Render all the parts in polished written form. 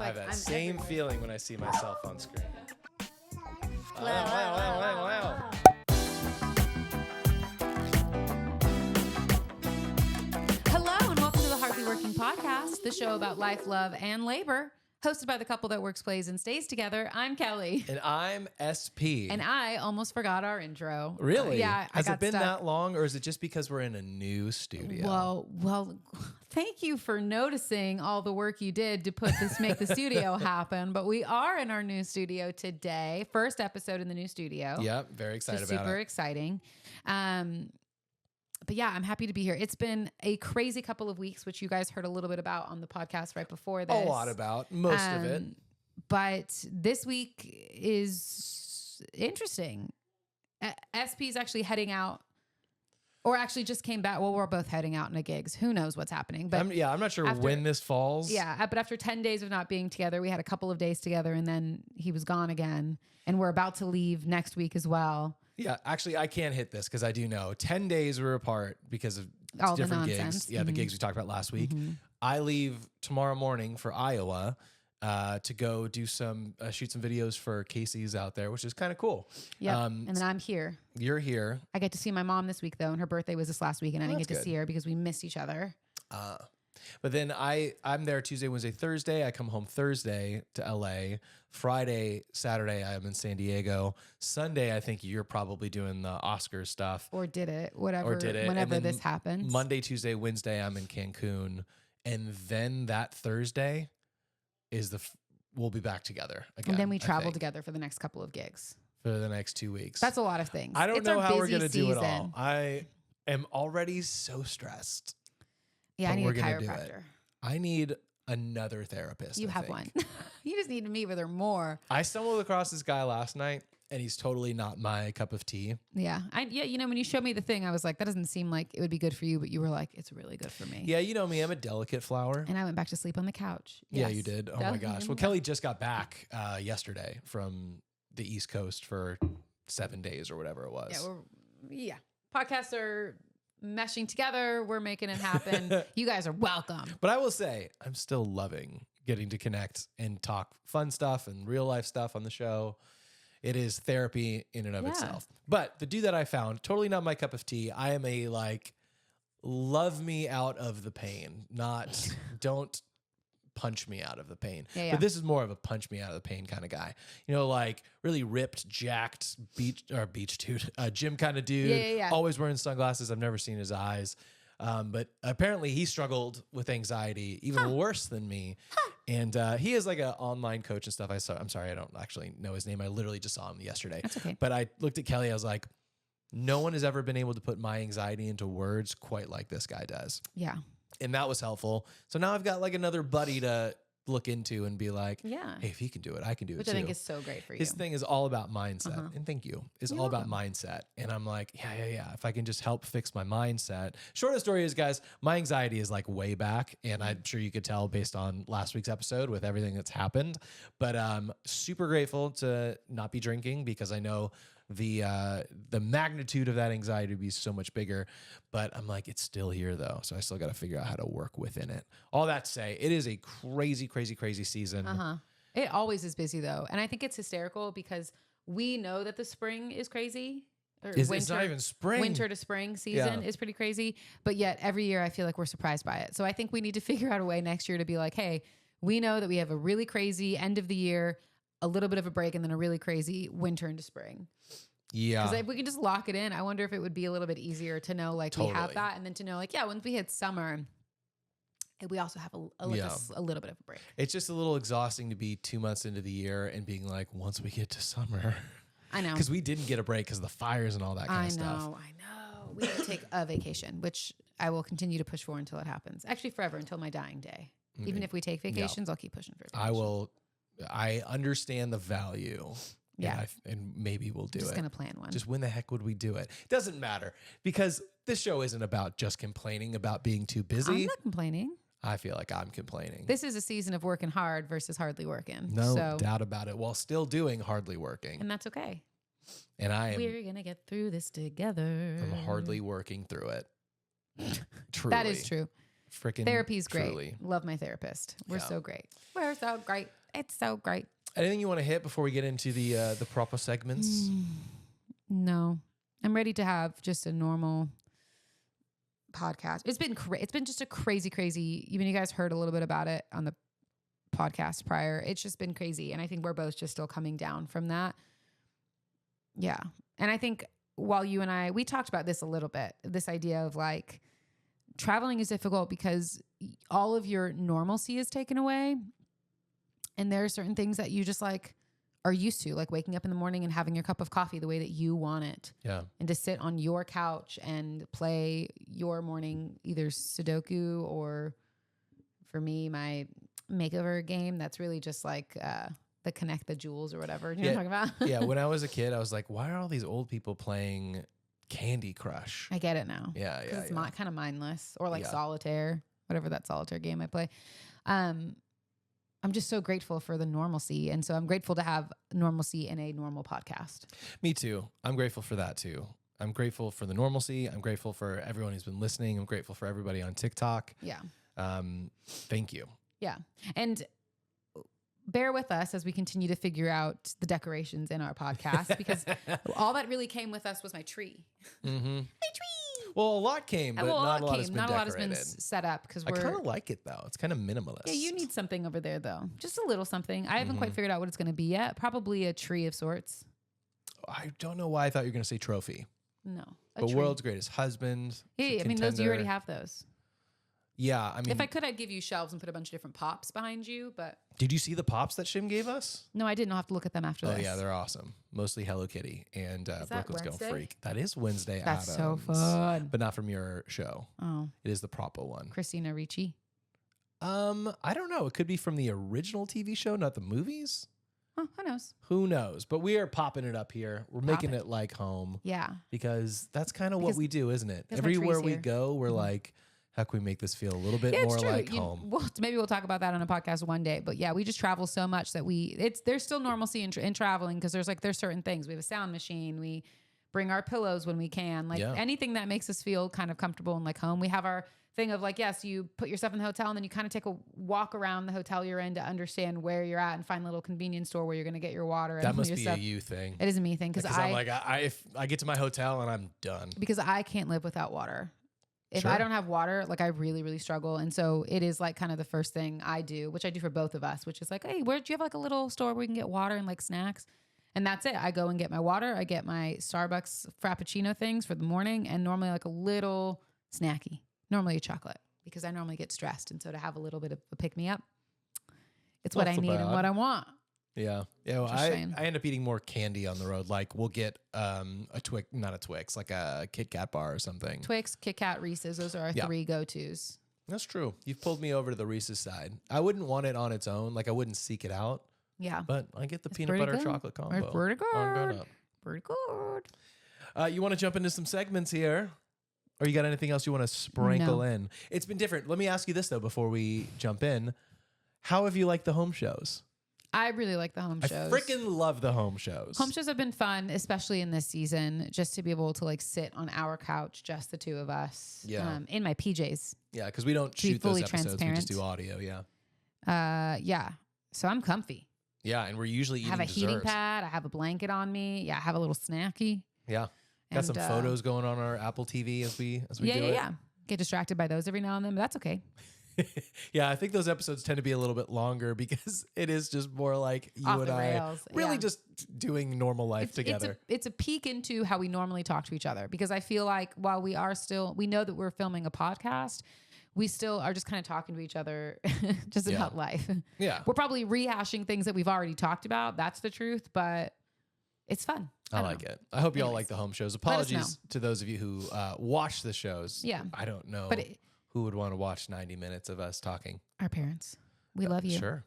I have like that I'm same everywhere. feeling when I see myself on screen. Wow. Hello and welcome to the Hardly Working Podcast, the show about life, love, and labor, hosted by the couple that works, plays, and stays together. I'm Kellie. And I'm SP. And I almost forgot our intro. Really? Yeah. Has I got it been stuck. that long, or is it just because we're in a new studio? Well, thank you for noticing all the work you did to make the studio happen. But we are in our new studio today. First episode in the new studio. Yep, very excited So about super it. exciting. But yeah, I'm happy to be here. It's been a crazy couple of weeks, which you guys heard a little bit about on the podcast right before this. A lot about most of it. But this week is interesting. SP is actually heading out, or actually just came back. Well, we're both heading out in a gigs. Who knows what's happening? But I'm not sure when this falls. yeah, but after 10 days of not being together, we had a couple of days together, and then he was gone again. And we're about to leave next week as well. Yeah, actually, I can't hit this because I do know 10 days we're apart because of All the different nonsense. gigs. Yeah, the gigs we talked about last week. Mhm. I leave tomorrow morning for Iowa to go do shoot some videos for Casey's out there, which is kind of cool. Yeah, and then I'm here. You're here. I get to see my mom this week, though, and her birthday was this last week, and I didn't that's get to good. see her because we missed each other. But then I'm there Tuesday, Wednesday, Thursday. I come home Thursday to LA. Friday, Saturday, I'm in San Diego. Sunday, I think you're probably doing the Oscars stuff. Or did it, whatever, Or did it. And whenever then this happens. Monday, Tuesday, Wednesday, I'm in Cancun. And then that Thursday is we'll be back together again. And then we I travel think, together for the next couple of gigs. for the next 2 weeks. That's a lot of things. I don't It's know our how we're busy going to do it all. season. I am already so stressed. Yeah, I but need we're a gonna do it. chiropractor. I need another therapist. You I have think. one. You just need to meet with her more. I stumbled across this guy last night, and he's totally not my cup of tea. Yeah. You know, when you showed me the thing, I was like, that doesn't seem like it would be good for you, but you were like, it's really good for me. Yeah, you know me. I'm a delicate flower. And I went back to sleep on the couch. Yeah, Yes. you did. Oh my Definitely gosh. on Well, the Kelly just got back yesterday from the East Coast for 7 days or whatever it was. Yeah. Podcasts are meshing together. We're making it happen. You guys are welcome. But I will say, I'm still loving getting to connect and talk fun stuff and real life stuff on the show. It is therapy in and of Yeah. itself. But the dude that I found, totally not my cup of tea. I am a love me out of the pain, not don't punch me out of the pain. Yeah. But this is more of a punch me out of the pain kind of guy. You know, like really ripped, jacked beach dude, gym kind of dude. Yeah. Always wearing sunglasses. I've never seen his eyes. But apparently he struggled with anxiety even worse than me. And he is like an online coach and stuff. I'm sorry, I don't actually know his name. I literally just saw him yesterday. That's okay. But I looked at Kelly. I was like, no one has ever been able to put my anxiety into words quite like this guy does. Yeah. And that was helpful. So now I've got like another buddy to look into and be like, Yeah. hey, if he can do it, I can do Which it I too. think is so great for you. His thing is all about mindset. Uh-huh. And thank you. It's You're all about welcome. mindset. And I'm like, yeah. If I can just help fix my mindset. Shortest story is, guys, my anxiety is like way back. And I'm sure you could tell based on last week's episode with everything that's happened. But super grateful to not be drinking because I know the magnitude of that anxiety would be so much bigger. But I'm like, it's still here though. So I still got to figure out how to work within it. All that to say, it is a crazy, crazy, crazy season. It always is busy though. And I think it's hysterical because we know that the spring is crazy. Or It's not even spring. Winter to spring season is pretty crazy. But yet every year I feel like we're surprised by it. So I think we need to figure out a way next year to be like, hey, we know that we have a really crazy end of the year, a little bit of a break, and then a really crazy winter into spring. Yeah. Because if we could just lock it in, I wonder if it would be a little bit easier to know, like, we have Totally. that. And then to know, like, yeah, once we hit summer, we also have a little bit of a break. It's just a little exhausting to be 2 months into the year and being like, once we get to summer, I know. because we didn't get a break because of the fires and all that kind of stuff. I know. We need to take a vacation, which I will continue to push for until it happens. Actually, forever, until my dying day. Even if we take vacations, I'll keep pushing for vacation. I understand the value. Yeah. And maybe we'll do Just it. going to plan one. Just when the heck would we do it? Doesn't matter because this show isn't about just complaining about being too I'm busy. not complaining. I feel like I'm complaining. This is a season of working hard versus hardly working. No so, doubt about it, while still doing hardly working. and that's okay. And I am We're going to get through this together. I'm hardly working through it. Truly. That is true. Freaking Therapy's great. truly. Love my therapist. We're so great. We're so great. It's so great. Anything you want to hit before we get into the proper segments? No, I'm ready to have just a normal podcast. It's been just a crazy. Even you guys heard a little bit about it on the podcast prior. It's just been crazy, and I think we're both just still coming down from that. Yeah, and I think while you and we talked about this a little bit, this idea of like traveling is difficult because all of your normalcy is taken away. And there are certain things that you just like are used to, like waking up in the morning and having your cup of coffee the way that you want it. Yeah. And to sit on your couch and play your morning, either Sudoku or for me, my makeover game. That's really just like the Connect the Jewels or whatever. You know what I'm talking about? Yeah. When I was a kid, I was like, why are all these old people playing Candy Crush? I get it now. Yeah. It's kind of mindless, or like solitaire, whatever that solitaire game I play. I'm just so grateful for the normalcy. And so I'm grateful to have normalcy in a normal podcast. Me too. I'm grateful for that too. I'm grateful for the normalcy. I'm grateful for everyone who's been listening. I'm grateful for everybody on TikTok. Yeah. Thank you. Yeah. And bear with us as we continue to figure out the decorations in our podcast, because all that really came with us was my tree. Mm-hmm. My tree. Well, a lot came, but not a lot has been Not a lot has decorated. been set up because I kind of like it though. It's kind of minimalist. Yeah, you need something over there though. Just a little something. I haven't quite figured out what it's going to be yet. Probably a tree of sorts. I don't know why I thought you were going to say trophy. No. But tree. World's Greatest Husband. Yeah, I mean, those you already have those. Yeah, I mean, if I could, I'd give you shelves and put a bunch of different pops behind you. But did you see the pops that Shim gave us? No, I didn't. I'll have to look at them after this. Oh yeah, they're awesome. Mostly Hello Kitty and Brooklyn's Go Freak. That is Wednesday. That's Addams, so fun, but not from your show. Oh, it is the proper one. Christina Ricci. I don't know. It could be from the original TV show, not the movies. Oh, who knows? Who knows? But we are popping it up here. We're making it like home. Yeah, because that's kind of what we do, isn't it? my Everywhere tree's we here. go, we're like, how can we make this feel a little bit more like home? Maybe we'll talk about that on a podcast one day. But yeah, we just travel so much that there's still normalcy in traveling, because there's certain things. We have a sound machine. We bring our pillows when we can. Like anything that makes us feel kind of comfortable and like home. We have our thing of like, yes, you put your stuff in the hotel and then you kind of take a walk around the hotel you're in to understand where you're at and find a little convenience store where you're going to get your water. That must be a you thing. It is a me thing. Because I'm like, if I get to my hotel and I'm done. Because I can't live without water. If I don't have water, like I really, really struggle. And so it is like kind of the first thing I do, which I do for both of us, which is like, hey, do you have like a little store where we can get water and like snacks? And that's it. I go and get my water. I get my Starbucks Frappuccino things for the morning, and normally like a little snacky, normally a chocolate, because I normally get stressed. And so to have a little bit of a pick me up, it's what I need and what I want. Yeah. Yeah. Well, I end up eating more candy on the road. Like we'll get not a Twix, like a Kit Kat bar or something. Twix, Kit Kat, Reese's. Those are our three go-tos. That's true. You've pulled me over to the Reese's side. I wouldn't want it on its own. Like I wouldn't seek it out. Yeah. But I get the peanut butter chocolate combo. It's pretty good. Pretty good. You want to jump into some segments here? Or you got anything else you want to sprinkle in? It's been different. Let me ask you this though before we jump in. How have you liked the home shows? I really like the home shows. I freaking love the home shows. Home shows have been fun, especially in this season, just to be able to like sit on our couch, just the two of us, in my PJs. Yeah, because we don't shoot those episodes. We just do audio, yeah. So I'm comfy. Yeah, and we're usually eating I have a desserts. heating pad. I have a blanket on me. Yeah, I have a little snacky. Yeah. Got some photos going on our Apple TV as we do it. Yeah. Get distracted by those every now and then, but that's okay. Yeah, I think those episodes tend to be a little bit longer because it is just more like you Off and the I rails. really just doing normal life together. It's a peek into how we normally talk to each other, because I feel like while we know that we're filming a podcast, we still are just kind of talking to each other just about life. Yeah. We're probably rehashing things that we've already talked about. That's the truth, but it's fun. I like it. I hope you all like the home shows. Apologies to those of you who watch the shows. Yeah. I don't know. But who would want to watch 90 minutes of us talking? Our parents. We love you. Sure.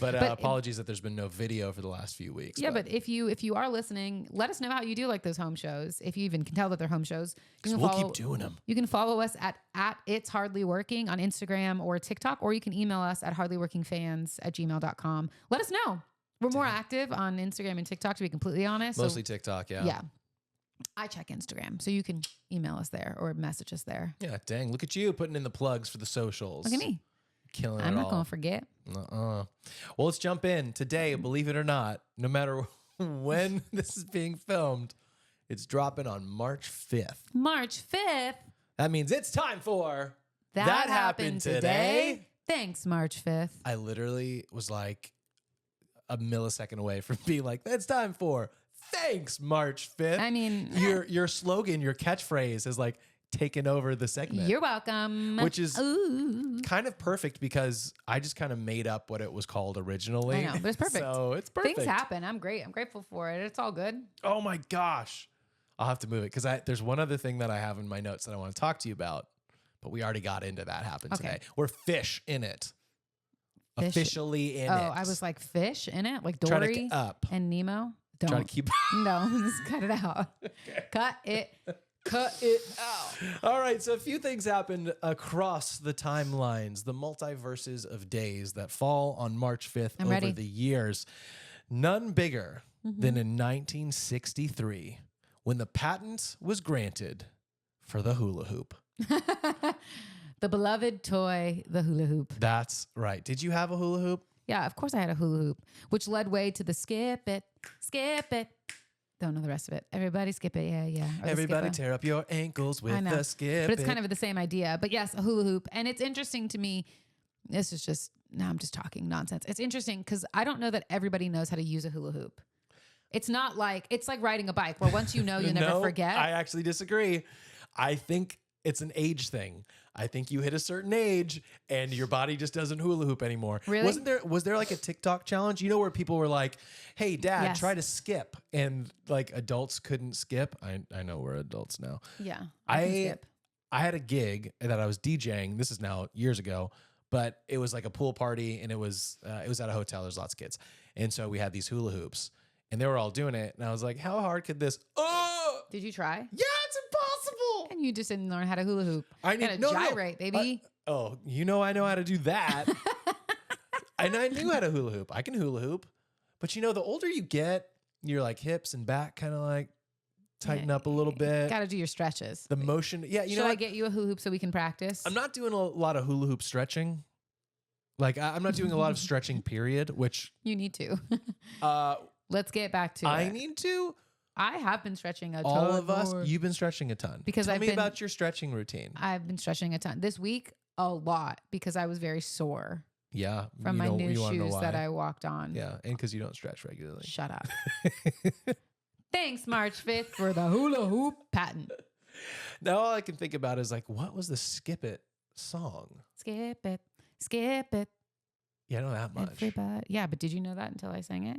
But apologies that there's been no video for the last few weeks. Yeah, but if you are listening, let us know how you do like those home shows. If you even can tell that they're home shows, we'll keep doing them. You can follow us at It's Hardly Working on Instagram or TikTok, or you can email us at hardlyworkingfans@gmail.com. Let us know. We're more active on Instagram and TikTok, to be completely honest. Mostly TikTok, yeah. Yeah. I check Instagram, so you can email us there or message us there. Yeah, dang. Look at you putting in the plugs for the socials. Look at me. Killing it I'm not all. going to forget. Well, let's jump in. Today, believe it or not, no matter when this is being filmed, it's dropping on March 5th. March 5th. That means it's time for That Happened Today. Thanks, March 5th. I literally was like a millisecond away from being like, it's time for Thanks, March 5th. I mean, your slogan, your catchphrase is like taken over the segment. You're welcome. Which is kind of perfect because I just kind of made up what it was called originally. I know, but it's perfect. So it's perfect. Things happen. I'm great. I'm grateful for it. It's all good. Oh my gosh. I'll have to move it because there's one other thing that I have in my notes that I want to talk to you about, but we already got into that happened today. We're fish in it. Fish. Officially in it. Oh, I was like fish in it? Like Dory and Nemo? Don't. Try to keep No, just cut it out. Okay. Cut it out. All right, so a few things happened across the timelines, the multiverses of days that fall on March 5th over the years. None bigger than in 1963 when the patent was granted for the Hula-Hoop. The beloved toy, the Hula-Hoop. That's right. Did you have a Hula-Hoop? Yeah, of course I had a Hula-Hoop, which led way to the skip it. Don't know the rest of it. Everybody skip it. Yeah. Or Everybody tear up your ankles with the skip. But it's kind of the same idea. But yes, a Hula-Hoop. And it's interesting to me. This is just, now I'm just talking nonsense. It's interesting because I don't know that everybody knows how to use a Hula-Hoop. It's not like, it's like riding a bike where once you know, you never forget. I actually disagree. I think it's an age thing. I think you hit a certain age and your body just doesn't hula hoop anymore. Really? Was there like a TikTok challenge? You know, where people were like, hey dad, try to skip. And like adults couldn't skip. I know we're adults now. Yeah. I had a gig that I was DJing. This is now years ago, but it was like a pool party and it was at a hotel. There's lots of kids. And so we had these hula hoops and they were all doing it. And I was like, how hard could this? Did you try? Yeah, it's impossible. And you just didn't learn how to hula hoop. I need to gyrate, baby. You know I know how to do that. And I knew how to hula hoop. I can hula hoop. But you know, the older you get, your like hips and back kind of like tighten up a little bit. Got to do your stretches. The motion. Yeah, Should I get you a hula hoop so we can practice? I'm not doing a lot of hula hoop stretching. Like I'm not doing a lot of stretching, period, which you need to. Let's get back to it. I need to. I have been stretching a ton. All of us, you've been stretching a ton. Because Tell me about your stretching routine. I've been stretching a ton. This week, a lot, because I was very sore. Yeah. From my new shoes that I walked on. Yeah, and because you don't stretch regularly. Shut up. Thanks, March 5th, for the hula hoop patent. Now all I can think about is like, what was the Skip It song? Skip it, skip it. Yeah, I know that much. Everybody. Yeah, but did you know that until I sang it?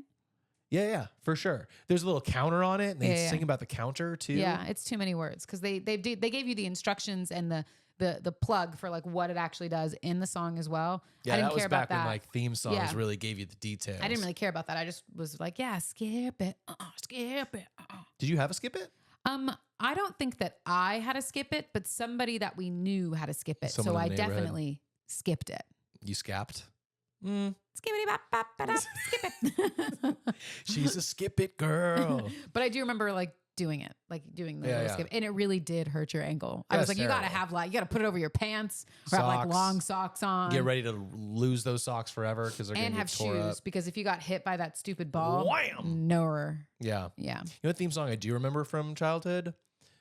Yeah, for sure. There's a little counter on it, and they sing about the counter too. Yeah, it's too many words because they gave you the instructions and the plug for like what it actually does in the song as well. Yeah, I didn't that was care back about that. when like theme songs really gave you the details. I didn't really care about that. I just was like, yeah, skip it, skip it. Did you have a Skip It? I don't think that I had to skip it, but somebody that we knew had to skip it. So I definitely skipped it. You scapped? Skippity bop bop ba da, skip it. She's a skip it girl. But I do remember like doing it, like doing the little skip, and it really did hurt your ankle. I was like, you gotta have like, you gotta put it over your pants or have like long socks on. Get ready to lose those socks forever because they're gonna get tore shoes up. Because if you got hit by that stupid ball, wham, nowhere. Yeah. You know what theme song I do remember from childhood?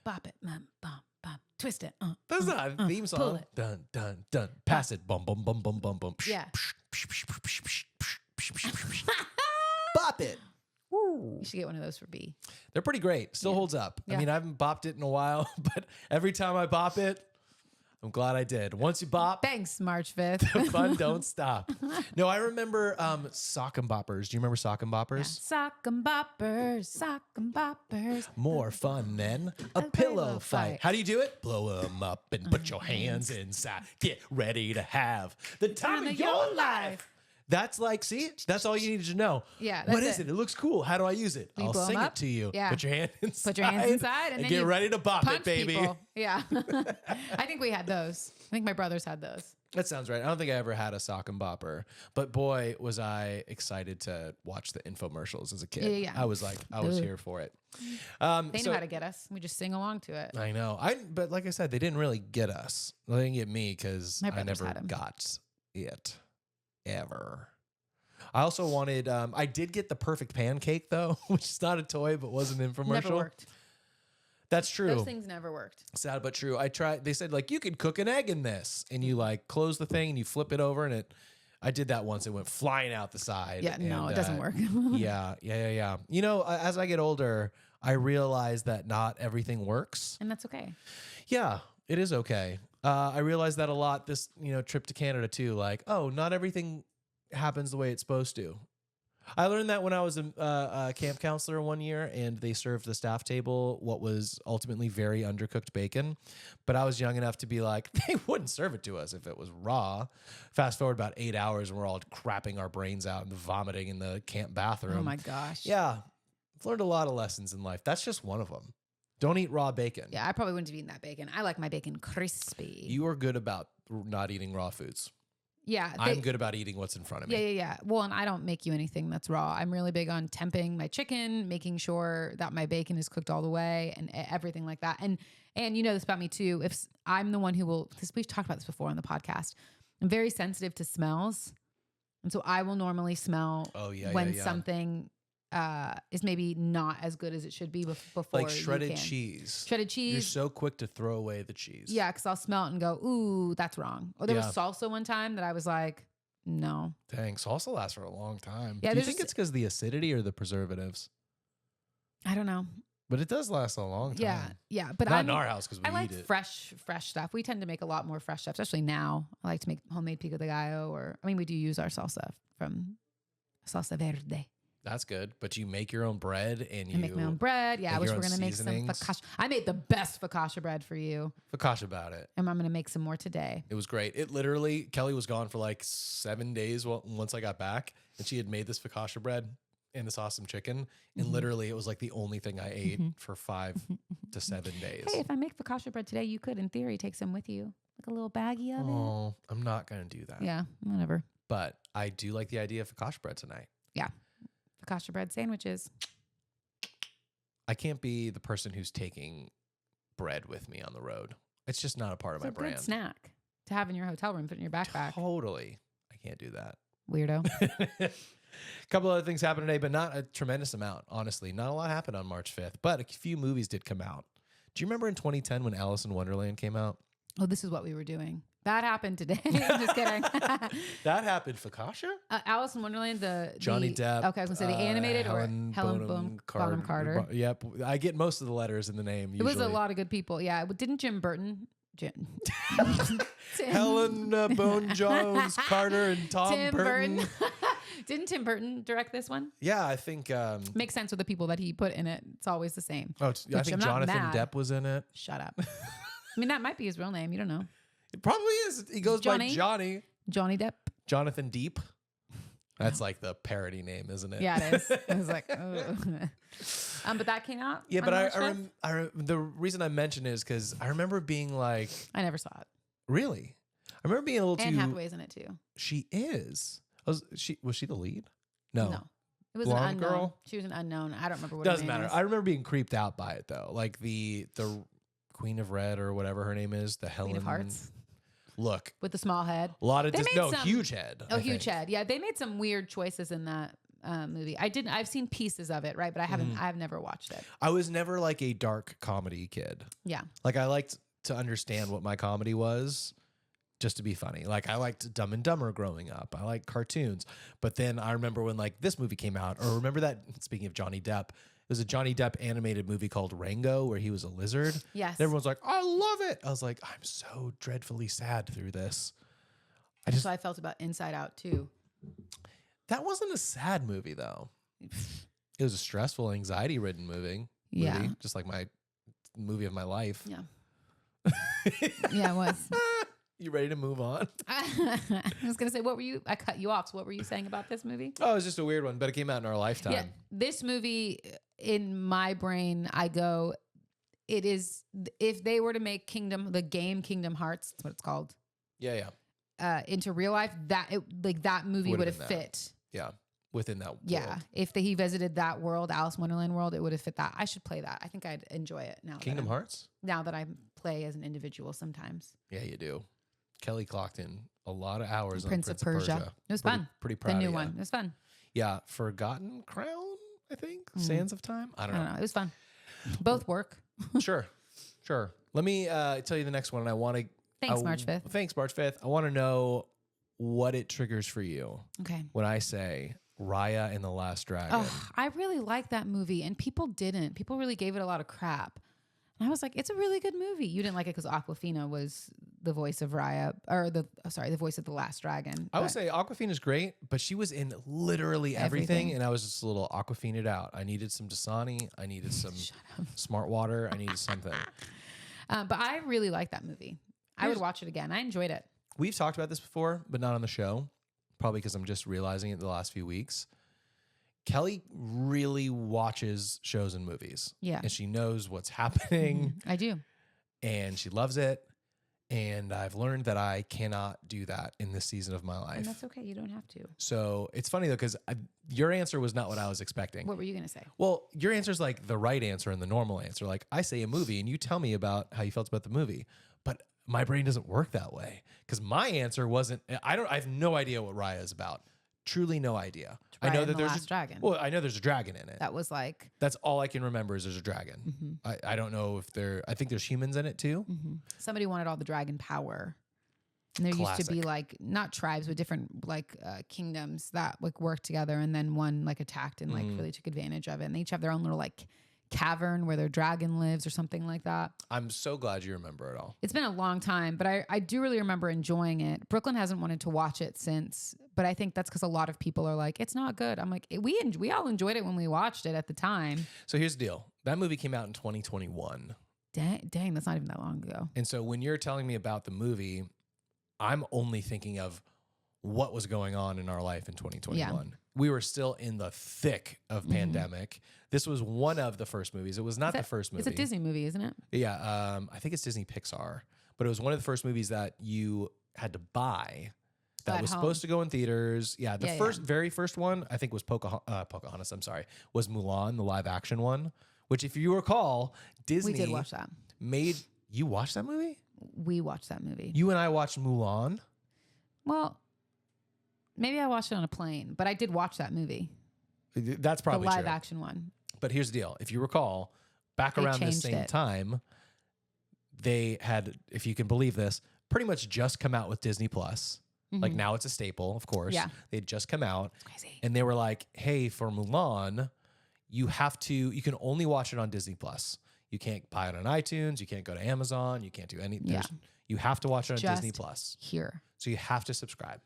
Bop it, bum, bum, bum. Twist it. That's not a theme song. Pull it. Dun, dun, dun. Pass it. Bum, bum, bum, bum, bum, bum. Yeah. Bop it. Woo. You should get one of those for B. They're pretty great. Still holds up. I mean, I haven't bopped it in a while, but every time I bop it, I'm glad I did. Once you bop, thanks, March 5th. the fun don't stop. No, I remember sock and boppers. Do you remember sock and boppers? Yeah. Sock and boppers, sock and boppers. More fun than a pillow fight. How do you do it? Blow them up and put your hands inside. Get ready to have the time of your life. That's like, see, that's all you needed to know. Yeah. What is it? It looks cool. How do I use it? I'll sing it to you. Yeah. Put your hand inside. Put your hands inside and then get ready to bop it, baby. People. Yeah. I think we had those. I think my brothers had those. That sounds right. I don't think I ever had a sock and bopper, but boy, was I excited to watch the infomercials as a kid. Yeah. I was here for it. They know how to get us. We just sing along to it. I know. But like I said, they didn't really get us. They didn't get me because I never got it ever. I also wanted, I did get the perfect pancake though, which is not a toy, but was an infomercial. Never worked. That's true. Those things never worked. Sad but true. I tried. They said like you could cook an egg in this, and you like close the thing and you flip it over, and I did that once. It went flying out the side. Yeah, no, it doesn't work. Yeah. You know, as I get older, I realize that not everything works, and that's okay. Yeah, it is okay. I realized that a lot this trip to Canada too. Like, oh, not everything happens the way it's supposed to. I learned that when I was a camp counselor one year, and they served the staff table what was ultimately very undercooked bacon. But I was young enough to be like, they wouldn't serve it to us if it was raw. Fast forward about 8 hours, and we're all crapping our brains out and vomiting in the camp bathroom. Oh my gosh. Yeah. I've learned a lot of lessons in life. That's just one of them. Don't eat raw bacon. Yeah, I probably wouldn't have eaten that bacon. I like my bacon crispy. You are good about not eating raw foods. Yeah. I'm good about eating what's in front of me. Yeah. Well, and I don't make you anything that's raw. I'm really big on temping my chicken, making sure that my bacon is cooked all the way and everything like that. And you know this about me too. If I'm the one who will, because we've talked about this before on the podcast, I'm very sensitive to smells. And so I will normally smell when something is maybe not as good as it should be before. Like shredded cheese. Shredded cheese. You're so quick to throw away the cheese. Yeah, because I'll smell it and go, ooh, that's wrong. Or there was salsa one time that I was like, no. Dang, salsa lasts for a long time. Yeah, do you think it's because of the acidity or the preservatives? I don't know. But it does last a long time. Yeah. But not in our house because we like eat it. fresh stuff. We tend to make a lot more fresh stuff, especially now. I like to make homemade pico de gallo, we do use our salsa from Salsa Verde. That's good. But you make your own bread and you make my own bread. Yeah, I wish we were going to make some focaccia. I made the best focaccia bread for you. Focaccia about it. And I'm going to make some more today. It was great. It literally, Kelly was gone for like 7 days once I got back, and she had made this focaccia bread and this awesome chicken. And literally it was like the only thing I ate for 5 to 7 days. Hey, if I make focaccia bread today, you could in theory take some with you. Like a little baggie of it. Oh, I'm not going to do that. Yeah, whatever. But I do like the idea of focaccia bread tonight. Yeah. Focaccia bread sandwiches. I can't be the person who's taking bread with me on the road. It's just not a part of my brand. It's a good snack to have in your hotel room, put in your backpack. Totally. I can't do that. Weirdo. A couple other things happened today, but not a tremendous amount, honestly. Not a lot happened on March 5th, but a few movies did come out. Do you remember in 2010 when Alice in Wonderland came out? Oh, this is what we were doing. That happened today. I'm just kidding. That happened. Focaccia? Alice in Wonderland, Johnny Depp. Okay, I was going to say the animated or Helen Bonham Carter. Yep. I get most of the letters in the name. It was a lot of good people. Yeah. Didn't Tim Burton? Helen Bone Jones Carter and Tom Burton. Didn't Tim Burton direct this one? Yeah, I think makes sense with the people that he put in it. It's always the same. Oh, I think Jonathan Depp was in it. Shut up. That might be his real name. You don't know. It probably is. He goes by Johnny. Johnny Depp. Jonathan Deep. That's like the parody name, isn't it? Yeah, it is. I was like, but that came out. Yeah, but the reason I mention is because I remember being like, I never saw it. Really? I remember being a little Anne Hathaway's in it too. She is. Was she the lead? No. It was Blonde an unknown. girl? She was an unknown. I don't remember what Doesn't her name matter. is. I remember being creeped out by it though. Like the Queen of Red or whatever her name is, the Helen Queen of Hearts. Look. With the small head. A lot of huge head. Oh, huge head. Yeah, they made some weird choices in that movie. I've seen pieces of it, right? But I've never watched it. I was never like a dark comedy kid. Yeah. Like I liked to understand what my comedy was just to be funny. Like I liked Dumb and Dumber growing up. I liked cartoons. But then I remember when like this movie came out, or remember that, speaking of Johnny Depp, it was a Johnny Depp animated movie called Rango where he was a lizard. Yes. And everyone's like, I love it. I was like, I'm so dreadfully sad through this. That's how I felt about Inside Out too. That wasn't a sad movie though. It was a stressful, anxiety-ridden movie. Yeah. Just like my movie of my life. Yeah. Yeah, it was. You ready to move on? I was going to say, I cut you off. So what were you saying about this movie? Oh, it was just a weird one, but it came out in our lifetime. Yeah, this movie, in my brain, I go, it is, if they were to make the game Kingdom Hearts, that's what it's called. Yeah. into real life, that movie would have been that. fit. Yeah. Within that world. Yeah. If he visited that world, Alice in Wonderland world, it would have fit that. I should play that. I think I'd enjoy it now. Kingdom Hearts? Now that I play as an individual sometimes. Yeah, you do. Kellie clocked in a lot of hours Prince on of Persia. It was fun. Pretty proud The new of ya. one. It was fun. Yeah. Forgotten Crown, I think. Sands of Time. I don't know. It was fun. Both work. Sure. Let me tell you the next one. And I want to. Thanks, March 5th. Thanks, March 5th. I want to know what it triggers for you. Okay. When I say Raya and the Last Dragon. Oh, I really liked that movie, and people didn't. People really gave it a lot of crap. And I was like, it's a really good movie. You didn't like it because Awkwafina was the voice of Raya, or the voice of the Last Dragon. I would say Awkwafina's great, but she was in literally everything, and I was just a little Awkwafina'd out. I needed some Dasani. I needed some Smart Water. I needed something. But I really liked that movie. I would watch it again. I enjoyed it. We've talked about this before, but not on the show. Probably because I'm just realizing it the last few weeks. Kellie really watches shows and movies. Yeah. And she knows what's happening. I do. And she loves it. And I've learned that I cannot do that in this season of my life. And that's okay. You don't have to. So it's funny though, because your answer was not what I was expecting. What were you going to say? Well, your answer is like the right answer and the normal answer. Like I say a movie and you tell me about how you felt about the movie. But my brain doesn't work that way, because my answer wasn't. I have no idea what Raya is about. Truly no idea. Raya I know and that the there's Last Dragon. Well, I know there's a dragon in it. That was like. That's all I can remember is there's a dragon. I don't know if I think there's humans in it too. Somebody wanted all the dragon power. And there used to be like not tribes, but different like kingdoms that like worked together, and then one like attacked and like really took advantage of it. And they each have their own little like cavern where their dragon lives or something like that. I'm so glad you remember it all. It's been a long time, but I do really remember enjoying it. Brooklyn hasn't wanted to watch it since, but I think that's because a lot of people are like, it's not good. I'm like, we all enjoyed it when we watched it at the time. So here's the deal. That movie came out in 2021. Dang, that's not even that long ago. And so when you're telling me about the movie, I'm only thinking of what was going on in our life in 2021. Yeah. We were still in the thick of pandemic. This was one of the first movies. It was not the first movie. It's a Disney movie, isn't it? Yeah. I think it's Disney Pixar, but it was one of the first movies that you had to buy that was supposed to go in theaters. Yeah. The very first one, I think was Pocahontas. I'm sorry, was Mulan, the live action one, which if you recall, Disney We did watch that. You watched that movie? We watched that movie. You and I watched Mulan? Well, maybe I watched it on a plane, but I did watch that movie. That's probably the live true. action one. But here's the deal. If you recall, back around the same time, they had, if you can believe this, pretty much just come out with Disney Plus. Like now it's a staple, of course. Yeah. They'd just come out. It's crazy. And they were like, hey, for Mulan, you can only watch it on Disney Plus. You can't buy it on iTunes. You can't go to Amazon. You can't do anything. Yeah. You have to watch it on Just Disney Plus. Here. So you have to subscribe.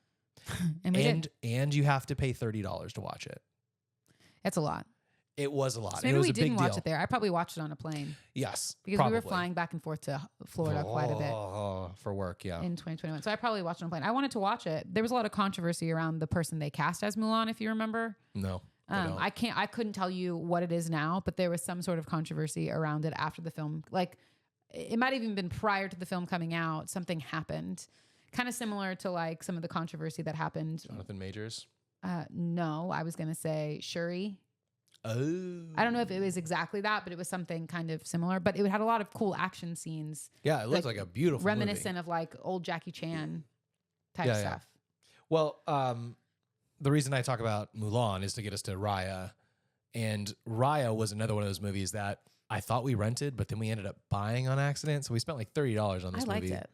and you have to pay $30 to watch it. It's a lot. It was a lot. So maybe it was we a big didn't watch deal. it there. I probably watched it on a plane. Yes, because probably. we were flying back and forth to Florida quite a bit. For work, yeah. In 2021. So I probably watched it on a plane. I wanted to watch it. There was a lot of controversy around the person they cast as Mulan, if you remember. No. I couldn't tell you what it is now, but there was some sort of controversy around it after the film. Like it might have even been prior to the film coming out. Something happened. Kind of similar to like some of the controversy that happened. Jonathan Majors? No, I was going to say Shuri. Oh. I don't know if it was exactly that, but it was something kind of similar. But it had a lot of cool action scenes. Yeah, it looks like a beautiful reminiscent movie. of like old Jackie Chan type stuff. Well, the reason I talk about Mulan is to get us to Raya. And Raya was another one of those movies that I thought we rented, but then we ended up buying on accident. So we spent like $30 on this movie. I liked it.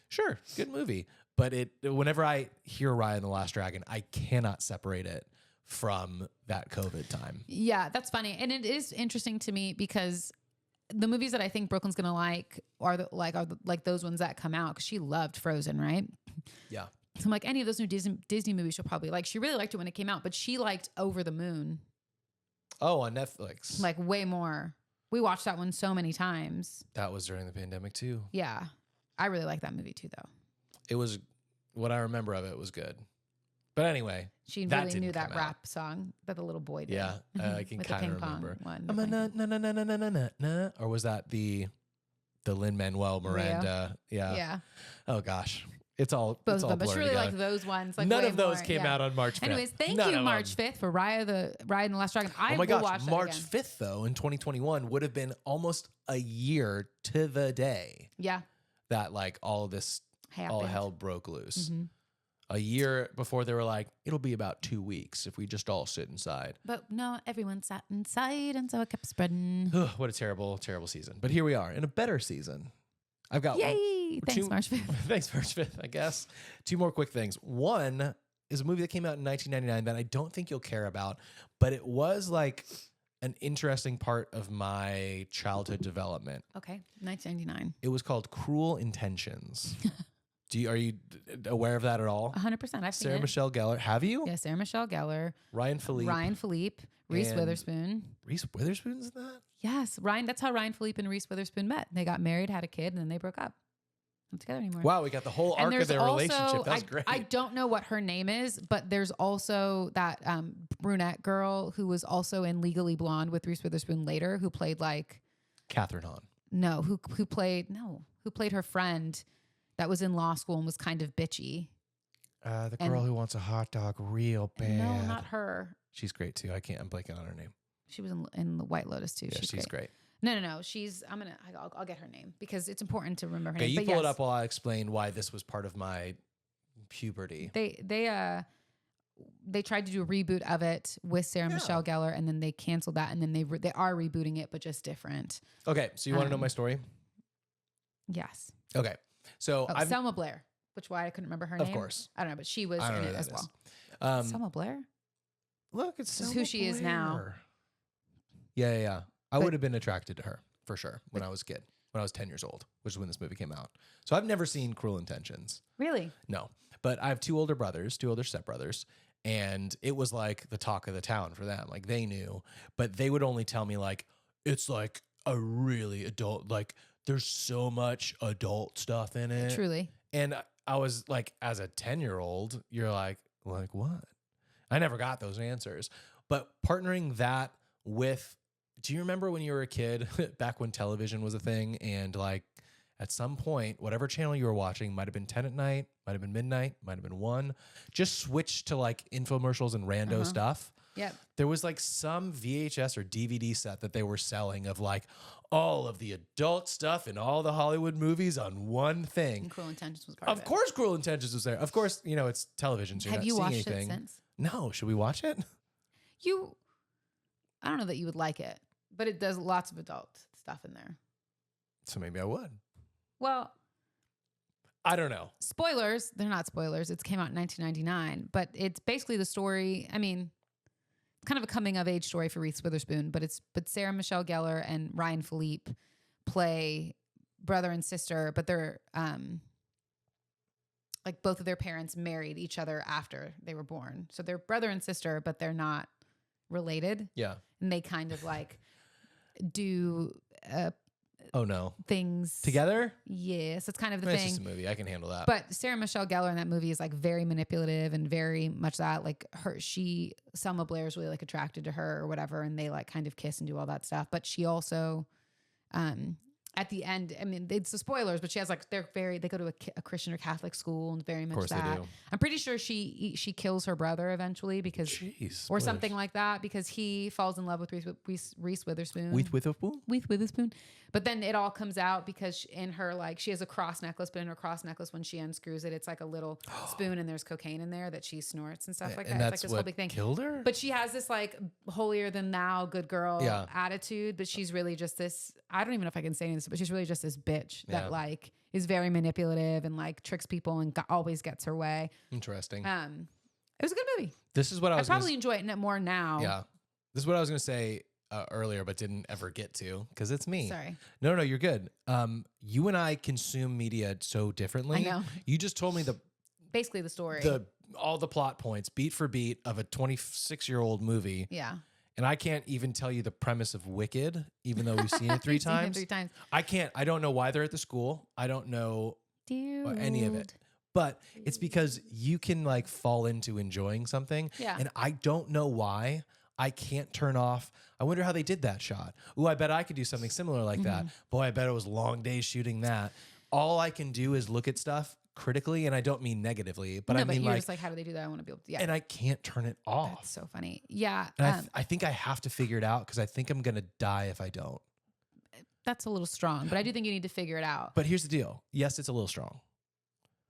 Sure, good movie. But whenever I hear Raya and the Last Dragon, I cannot separate it from that COVID time. Yeah, that's funny. And it is interesting to me because the movies that I think Brooklyn's going to like are those ones that come out, because she loved Frozen, right? Yeah. So I'm like, any of those new Disney movies she'll probably like. She really liked it when it came out, but she liked Over the Moon. Oh, on Netflix. Like way more. We watched that one so many times. That was during the pandemic too. Yeah. I really like that movie too, though. It was, what I remember of it was good. But anyway, she really knew that rap song that the little boy did. Yeah, I can kind of remember. One, or was that the Lin-Manuel Miranda? Yeah. Yeah. Oh gosh. It's all Both it's of all them, but blurred surely together. like those ones. Like None way of those more, came out on March 5th. Anyways, thank None you of March them. 5th for Raya and the Last Dragon. I Oh my will gosh, watch that March again. 5th though in 2021 would have been almost a year to the day Yeah, that like all of this all happened. hell broke loose. Mhm. A year before they were like, it'll be about 2 weeks if we just all sit inside. But no, everyone sat inside, and so it kept spreading. What a terrible, terrible season. But here we are in a better season. I've got Yay! Thanks, two- March 5th. Thanks, March 5th, I guess. Two more quick things. One is a movie that came out in 1999 that I don't think you'll care about, but it was like an interesting part of my childhood development. Okay, 1999. It was called Cruel Intentions. Are you aware of that at all? 100%. I've seen Sarah it. Michelle Gellar. Have you? Yeah, Sarah Michelle Gellar, Ryan Philippe. Reese and- Witherspoon. Reese Witherspoon's in that? Yes, Ryan. That's how Ryan Philippe and Reese Witherspoon met. They got married, had a kid, and then they broke up. Not together anymore. Wow, we got the whole And arc of there's their also, relationship. That's great. I don't know what her name is, but there's also that brunette girl who was also in Legally Blonde with Reese Witherspoon later, who played like Catherine Hahn. who played her friend that was in law school and was kind of bitchy. The And- girl who wants a hot dog real bad. No, not her. She's great too. I'm blanking on her name. She was in the White Lotus too. Yeah, she's great. No. I'll get her name because it's important to remember her Okay, name. you But pull it yes, up while I explain why this was part of my puberty. They tried to do a reboot of it with Sarah Michelle Gellar, and then they canceled that, and then they are rebooting it, but just different. Okay, so you want to know my story? Yes. Okay, so I've Selma Blair, which why I couldn't remember her Of name. course. I don't know, but she was I don't in know it who as that well. is. Selma Blair. Look, it's This is Selma who she is now. Blair. Yeah. I But- would have been attracted to her for sure when I was a kid, when I was 10 years old, which is when this movie came out. So I've never seen Cruel Intentions. Really? No, but I have two older stepbrothers, and it was like the talk of the town for them. Like they knew, but they would only tell me like, it's like a really adult, like there's so much adult stuff in it. Truly. And I was like, as a 10-year-old, you're like what? I never got those answers. But partnering that with, do you remember when you were a kid, back when television was a thing, and like at some point, whatever channel you were watching, might have been 10 at night, might have been midnight, might have been 1, just switch to like infomercials and rando stuff. Yep. There was like some VHS or DVD set that they were selling of like all of the adult stuff in all the Hollywood movies on one thing. And Cruel Intentions was part of it. Of course, Cruel Intentions was there. Of course, it's television, so you're Have not you seeing watched anything. it since? No, should we watch it? I don't know that you would like it, but it does lots of adult stuff in there. So maybe I would. Well, I don't know. spoilers. They're not spoilers. It came out in 1999, but it's basically the story. I mean, it's kind of a coming of age story for Reese Witherspoon, but Sarah Michelle Gellar and Ryan Philippe play brother and sister, but they're like both of their parents married each other after they were born. So they're brother and sister, but they're not related. Yeah. And they kind of like do Oh no. things Together? Yes, it's kind of the It's thing. just a movie. I can handle that. But Sarah Michelle Gellar in that movie is like very manipulative and very much that like Selma Blair is really like attracted to her or whatever, and they like kind of kiss and do all that stuff. But she also, at the end, I mean, it's the spoilers, but she has like they go to a Christian or Catholic school and very much course they that. do. I'm pretty sure she kills her brother eventually because Jeez, or spoilers. something like that because he falls in love with Reese Witherspoon. With Witherspoon? With Witherspoon. But then it all comes out because in her, like, she has a cross necklace, but in her cross necklace, when she unscrews it, it's like a little spoon and there's cocaine in there that she snorts and stuff like And that. that's It's like this what whole big thing. killed her? But she has this like holier than thou, good girl Yeah. attitude, but she's really just this, I don't even know if I can say this, but she's really just this bitch Yeah. that like is very manipulative and like tricks people and always gets her way. Interesting. It was a good movie. This is what I I was probably enjoy it more now. Yeah. This is what I was going to say earlier, but didn't ever get to because it's me. Sorry. No, you're good. You and I consume media so differently. I know. You just told me Basically the story. all the plot points, beat for beat, of a 26-year-old movie. yeah. And I can't even tell you the premise of Wicked, even though we've seen it three You've seen it times. 3 times. I can't. I don't know why they're at the school. I don't know any of it. But it's because you can like fall into enjoying something. Yeah. And I don't know why. I can't turn off. I wonder how they did that shot. Ooh, I bet I could do something similar like that. Boy, I bet it was long days shooting that. All I can do is look at stuff, critically, and I don't mean negatively, but no, I mean you're like, just like, how do they do that? I want to be able to, and I can't turn it off. That's so funny. Yeah. And I think I have to figure it out because I think I'm going to die if I don't. That's a little strong, but I do think you need to figure it out. But here's the deal. Yes, it's a little strong.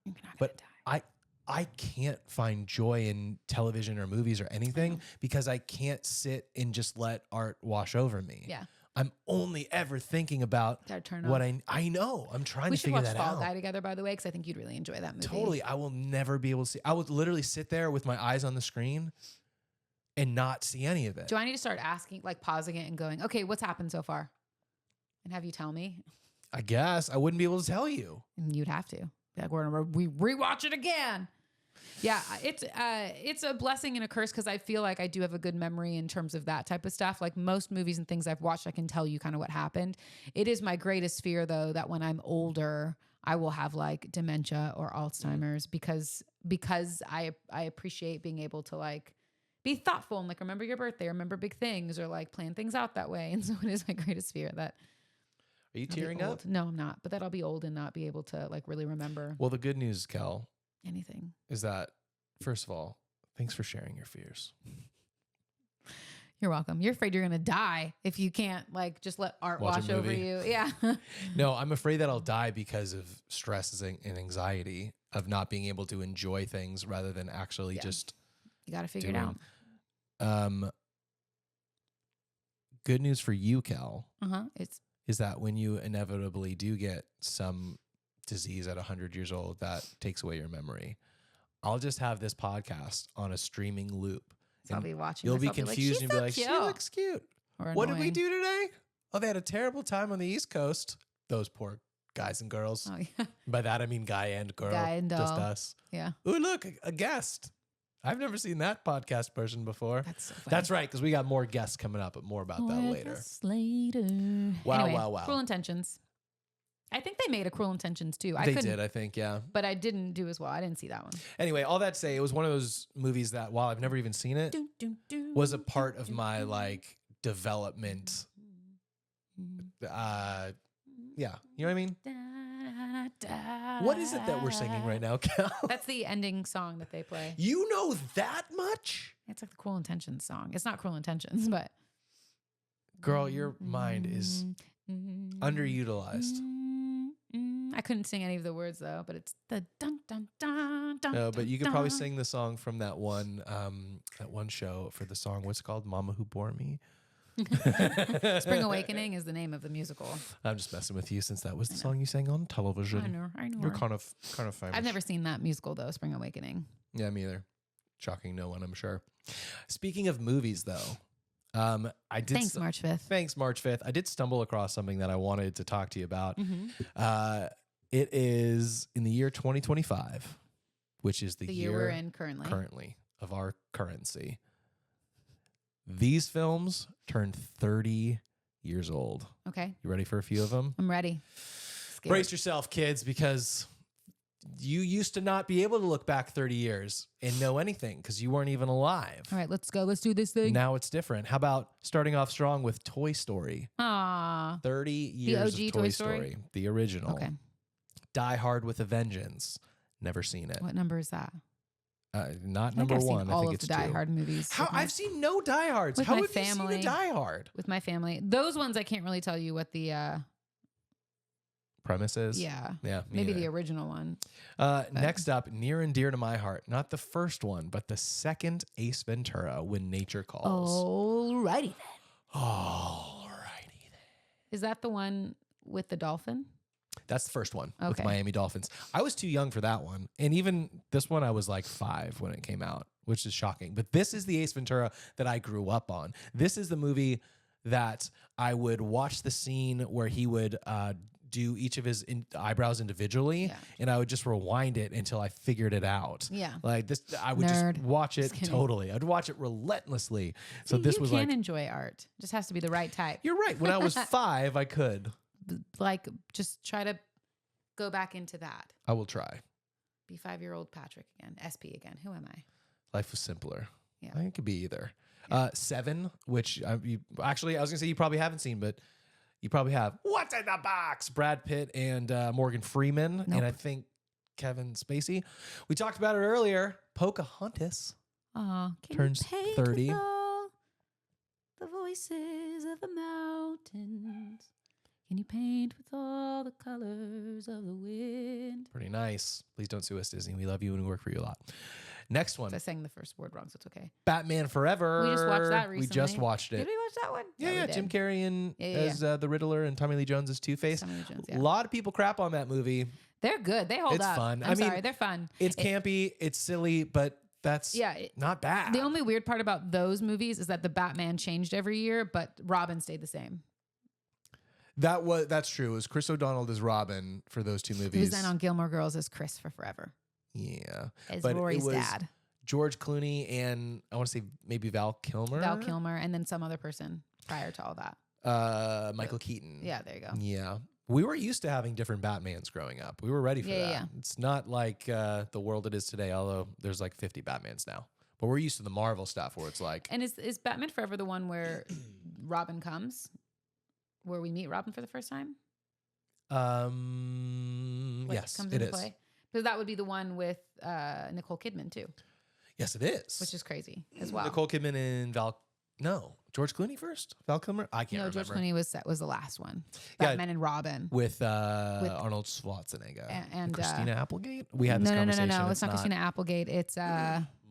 You're not gonna But die. I can't find joy in television or movies or anything because I can't sit and just let art wash over me. Yeah. I'm only ever thinking about what I know. I'm trying to figure that out. We should watch Fall Guy together, by the way, because I think you'd really enjoy that movie. Totally. I will never be able to see. I would literally sit there with my eyes on the screen and not see any of it. Do I need to start asking, like pausing it and going, okay, what's happened so far? And have you tell me? I guess I wouldn't be able to tell you. And you'd have to. Like, we rewatch it again. Yeah, it's a blessing and a curse because I feel like I do have a good memory in terms of that type of stuff. Like most movies and things I've watched, I can tell you kind of what happened. It is my greatest fear, though, that when I'm older, I will have like dementia or Alzheimer's because I appreciate being able to like be thoughtful and like remember your birthday, remember big things, or like plan things out that way. And so it is my greatest fear that. Are you tearing up? No, I'm not. But that I'll be old and not be able to like really remember. Well, the good news, Kel, anything is that, first of all, thanks for sharing your fears. You're welcome. You're afraid you're going to die if you can't like just let art wash over you. Yeah. No, I'm afraid that I'll die because of stress and anxiety of not being able to enjoy things rather than actually just. You got to figure it out. Good news for you, Kel. Is that when you inevitably do get some disease at 100 years old that takes away your memory, I'll just have this podcast on a streaming loop. So I'll be watching. You'll be confused and be like, she looks cute. What did we do today? Oh, they had a terrible time on the East Coast. Those poor guys and girls. Oh, yeah. By that, I mean guy and girl. Guy and doll. Just us. Yeah. Ooh, look, a guest. I've never seen that podcast person before. That's so funny. That's right, because we got more guests coming up, but more about that later. Wow, anyway, wow. Cruel Intentions. I think they made a Cruel Intentions too. They did, I think, yeah. But I didn't do as well. I didn't see that one. Anyway, all that to say, it was one of those movies that, while I've never even seen it, was a part of my like development. Yeah, you know what I mean? What is it that we're singing right now, Cal? That's the ending song that they play. You know that much? It's like the Cruel Intentions song. It's not Cruel Intentions, but. Girl, your mind is underutilized. I couldn't sing any of the words though, but it's the dun dun dun dun. No, but you could probably sing the song from that one show for the song. What's it called? Mama Who Bore Me. Spring Awakening is the name of the musical. I'm just messing with you since that was the song you sang on television. I know. You're kind of famous. I've never seen that musical though, Spring Awakening. Yeah, me either. Shocking no one, I'm sure. Speaking of movies though, I did. Thanks, March 5th. Thanks, March 5th. I did stumble across something that I wanted to talk to you about. It is in the year 2025, which is the year we're in currently of our currency. These films turned 30 years old. Okay. You ready for a few of them? I'm ready. Scared. Brace yourself, kids, because you used to not be able to look back 30 years and know anything because you weren't even alive. All right, let's go. Let's do this thing. Now it's different. How about starting off strong with Toy Story? 30 years the OG of Toy Story. The original. Okay. Die Hard with a Vengeance. Never seen it. What number is that? Not I number I've one. Seen all I think of it's the Die two. Hard movies. I've seen no Die Hards. With How my have family, you seen the Die Hard? With my family. Those ones I can't really tell you what the premise is. Yeah. Maybe the original one. Next up, near and dear to my heart. Not the first one, but the second Ace Ventura, When Nature Calls. Alrighty then. Is that the one with the dolphin? That's the first one with Okay. Miami Dolphins. I was too young for that one. And even this one, I was like 5 when it came out, which is shocking. But this is the Ace Ventura that I grew up on. This is the movie that I would watch the scene where he would do each of his eyebrows individually, and I would just rewind it until I figured it out. Yeah. Like this, I would just watch it totally. I'd watch it relentlessly. So this was like... You can enjoy art. Just has to be the right type. You're right. When I was 5, I could. Like, just try to go back into that. I will try. Be 5-year-old Patrick again. SP again. Who am I? Life was simpler. Yeah. I think it could be either. Yeah. 7, which actually, I was going to say you probably haven't seen, but you probably have. What's in the box? Brad Pitt and Morgan Freeman. Nope. And I think Kevin Spacey. We talked about it earlier. Pocahontas turns 30. All the voices of the mountains. Can you paint with all the colors of the wind? Pretty nice. Please don't sue us, Disney. We love you and we work for you a lot. Next one. I sang the first word wrong, so it's okay. Batman Forever. We just watched that recently. We just watched it. Did we watch that one? Yeah. We Jim did. Carrey as the Riddler and Tommy Lee Jones as Two-Face. Tommy Lee Jones, A lot of people crap on that movie. They're good. They hold It's up. fun. I'm sorry. They're fun. It's campy. It's silly, but that's not bad. The only weird part about those movies is that the Batman changed every year, but Robin stayed the same. That's true. It was Chris O'Donnell as Robin for those two movies. He was then on Gilmore Girls as Chris for forever. Yeah. As but Rory's it was dad. George Clooney and I want to say maybe Val Kilmer. Val Kilmer and then some other person prior to all that. Michael Keaton. Yeah, there you go. Yeah. We were used to having different Batmans growing up. We were ready for that. Yeah. It's not like the world it is today, although there's like 50 Batmans now. But we're used to the Marvel stuff where it's like... And is Batman Forever the one where Robin comes? Where we meet Robin for the first time? Yes, comes it into is. play? Because that would be the one with Nicole Kidman too. Yes, it is. Which is crazy as well. Nicole Kidman and George Clooney first? Val Kilmer? I can't remember. George Clooney was the last one. Yeah, Batman and Robin. With Arnold Schwarzenegger. And Christina Applegate? We had this conversation. No. It's not Christina Applegate. It's...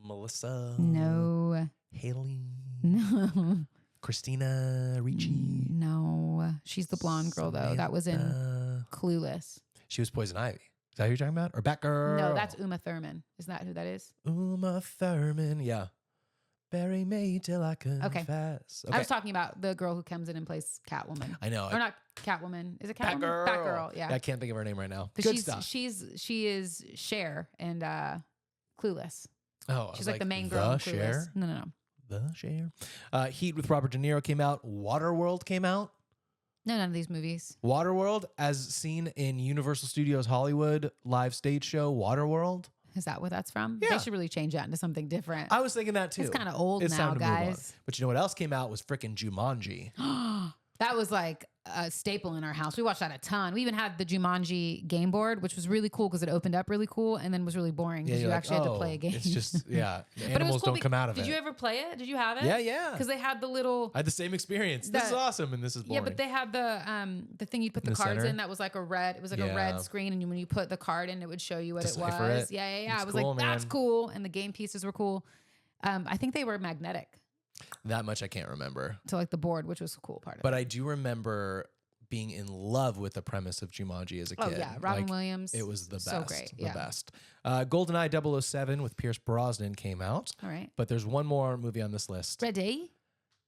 Melissa? No. Haley? No. Christina Ricci? No. She's the blonde girl, though. That was in Clueless. She was Poison Ivy. Is that who you're talking about? Or Batgirl? No, that's Uma Thurman. Isn't that who that is? Uma Thurman. Yeah. Bury me till I confess. Okay. I was talking about the girl who comes in and plays Catwoman. I know. Or not Catwoman. Is it Catwoman? Batgirl. Yeah. I can't think of her name right now. Good stuff. She is Cher and Clueless. Oh, she's like the main girl in Clueless. Cher? No. The Cher. Heat with Robert De Niro came out. Waterworld came out. No, none of these movies. Waterworld, as seen in Universal Studios Hollywood live stage show, Waterworld. Is that what that's from? Yeah. They should really change that into something different. I was thinking that too. It's kind of old It's now, time to move on. guys. But you know what else came out was freaking Jumanji. That was like a staple in our house. We watched that a ton. We even had the Jumanji game board, which was really cool because it opened up really cool and then was really boring because you actually had to play a game. It's just, the But it was animals cool don't come out of it. Did you ever play it? Did you have it? Yeah. Because they had the little... I had the same experience. This is awesome and this is boring. Yeah, but they had the thing you'd put the cards center? in that was like a red. It was like a red screen, and when you put the card in, it would show you what Decipher it was. it. Yeah. It's I was cool, like, that's man. cool, and the game pieces were cool. I think they were magnetic That much I can't remember. to like the board, which was a cool part of But it. I do remember being in love with the premise of Jumanji as a kid. Oh yeah, Robin Williams. It was the best. So great. The best. GoldenEye 007 with Pierce Brosnan came out. All right. But there's one more movie on this list. Ready?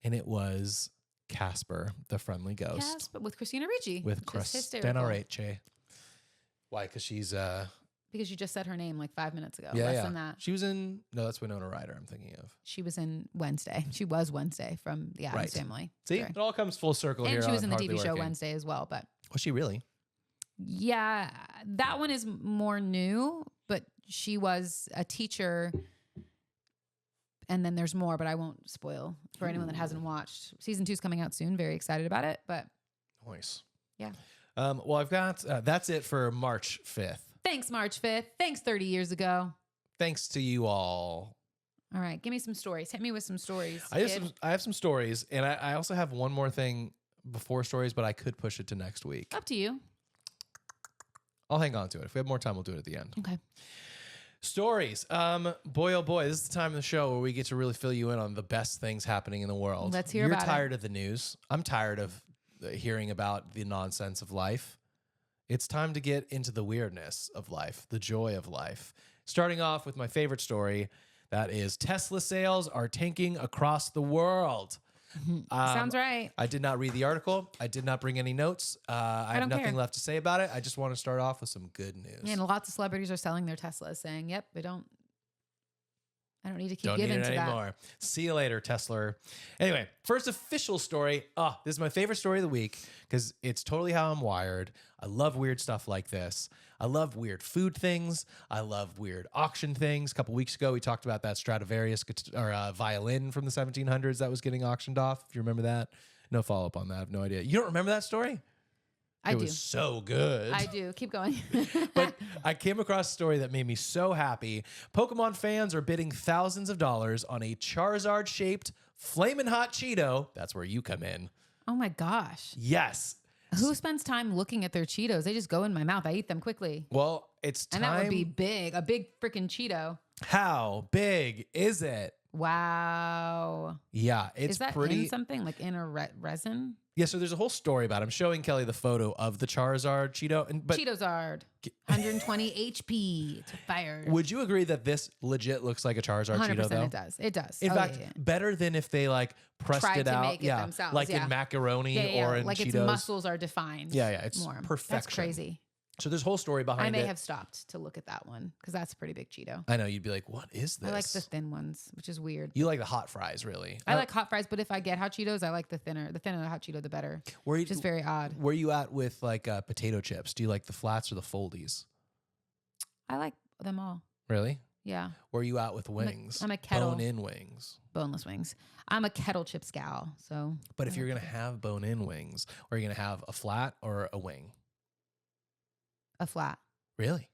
And it was Casper, the Friendly Ghost. Casper with Christina Ricci. With which is Christina hysterical. Ricci. Why? Because she's... Because you just said her name like 5 minutes ago. yeah, Less than that. She was in... No, that's Winona Ryder I'm thinking of. She was in Wednesday. She was Wednesday from the Addams Right. Family. See? Sorry. It all comes full circle here. And she was on in the Hardly TV show Working. Wednesday as well, but... Was she really? Yeah, that one is more new, but she was a teacher. And then there's more, but I won't spoil for anyone that hasn't watched. Season 2 is coming out soon. Very excited about it, but Nice. yeah. Well, I've got... that's it for March 5th. Thanks, March 5th. Thanks, 30 years ago. Thanks to you all. All right, give me some stories. Hit me with some stories. I kid. have some stories, and I also have one more thing before stories, but I could push it to next week. Up to you. I'll hang on to it. If we have more time, we'll do it at the end. Okay. Stories. Boy, oh boy, this is the time of the show where we get to really fill you in on the best things happening in the world. Let's hear You're about it. tired of the news. I'm tired of hearing about the nonsense of life. It's time to get into the weirdness of life, the joy of life. Starting off with my favorite story, that is Tesla sales are tanking across the world. Sounds right. I did not read the article. I did not bring any notes. I have don't nothing care. left to say about it. I just want to start off with some good news. And lots of celebrities are selling their Teslas, saying, "Yep, I don't need to keep Don't giving need it to that." anymore. See you later, Tesla. Anyway, first official story. This is my favorite story of the week because it's totally how I'm wired. I love weird stuff like this. I love weird food things. I love weird auction things. A couple weeks ago, we talked about that Stradivarius violin from the 1700s that was getting auctioned off. If you remember that. No follow-up on that. I have no idea. You don't remember that story? I It do. was so good. I do. Keep going. But I came across a story that made me so happy. Pokemon fans are bidding thousands of dollars on a Charizard-shaped Flamin Hot Cheeto. That's where you come in. Oh my gosh. Yes. Who spends time looking at their Cheetos? They just go in my mouth. I eat them quickly. Well, it's time. And that would be big. A big freaking Cheeto. How big is it? Wow. Yeah, it's Is that pretty. in something like in a resin? Yeah, so there's a whole story about it. I'm showing Kelly the photo of the Charizard Cheeto. But Cheetozard. 120 HP. It's fire. would you agree that this legit looks like a Charizard 100% Cheeto, though? it does. It does. In fact, yeah. better than if they like pressed Tried it to out. make it themselves, like yeah. in macaroni Yeah, or in like Cheetos. its muscles are defined. Yeah, it's more. perfection. That's crazy. So there's a whole story behind I may it. have stopped to look at that one because that's a pretty big Cheeto. I know you'd be like, "What is this?" I like the thin ones, which is weird. You like the hot fries, really? I like hot fries, but if I get hot Cheetos, I like the thinner. The thinner the hot Cheeto, the better. Where you Which is very odd. Where you at with like potato chips? Do you like the flats or the foldies? I like them all. Really? Yeah. Where you at with wings? I'm a kettle. Bone-in wings. Boneless wings. I'm a kettle chips gal. So. But if you're gonna have bone-in wings, are you gonna have a flat or a wing? A flat. Really?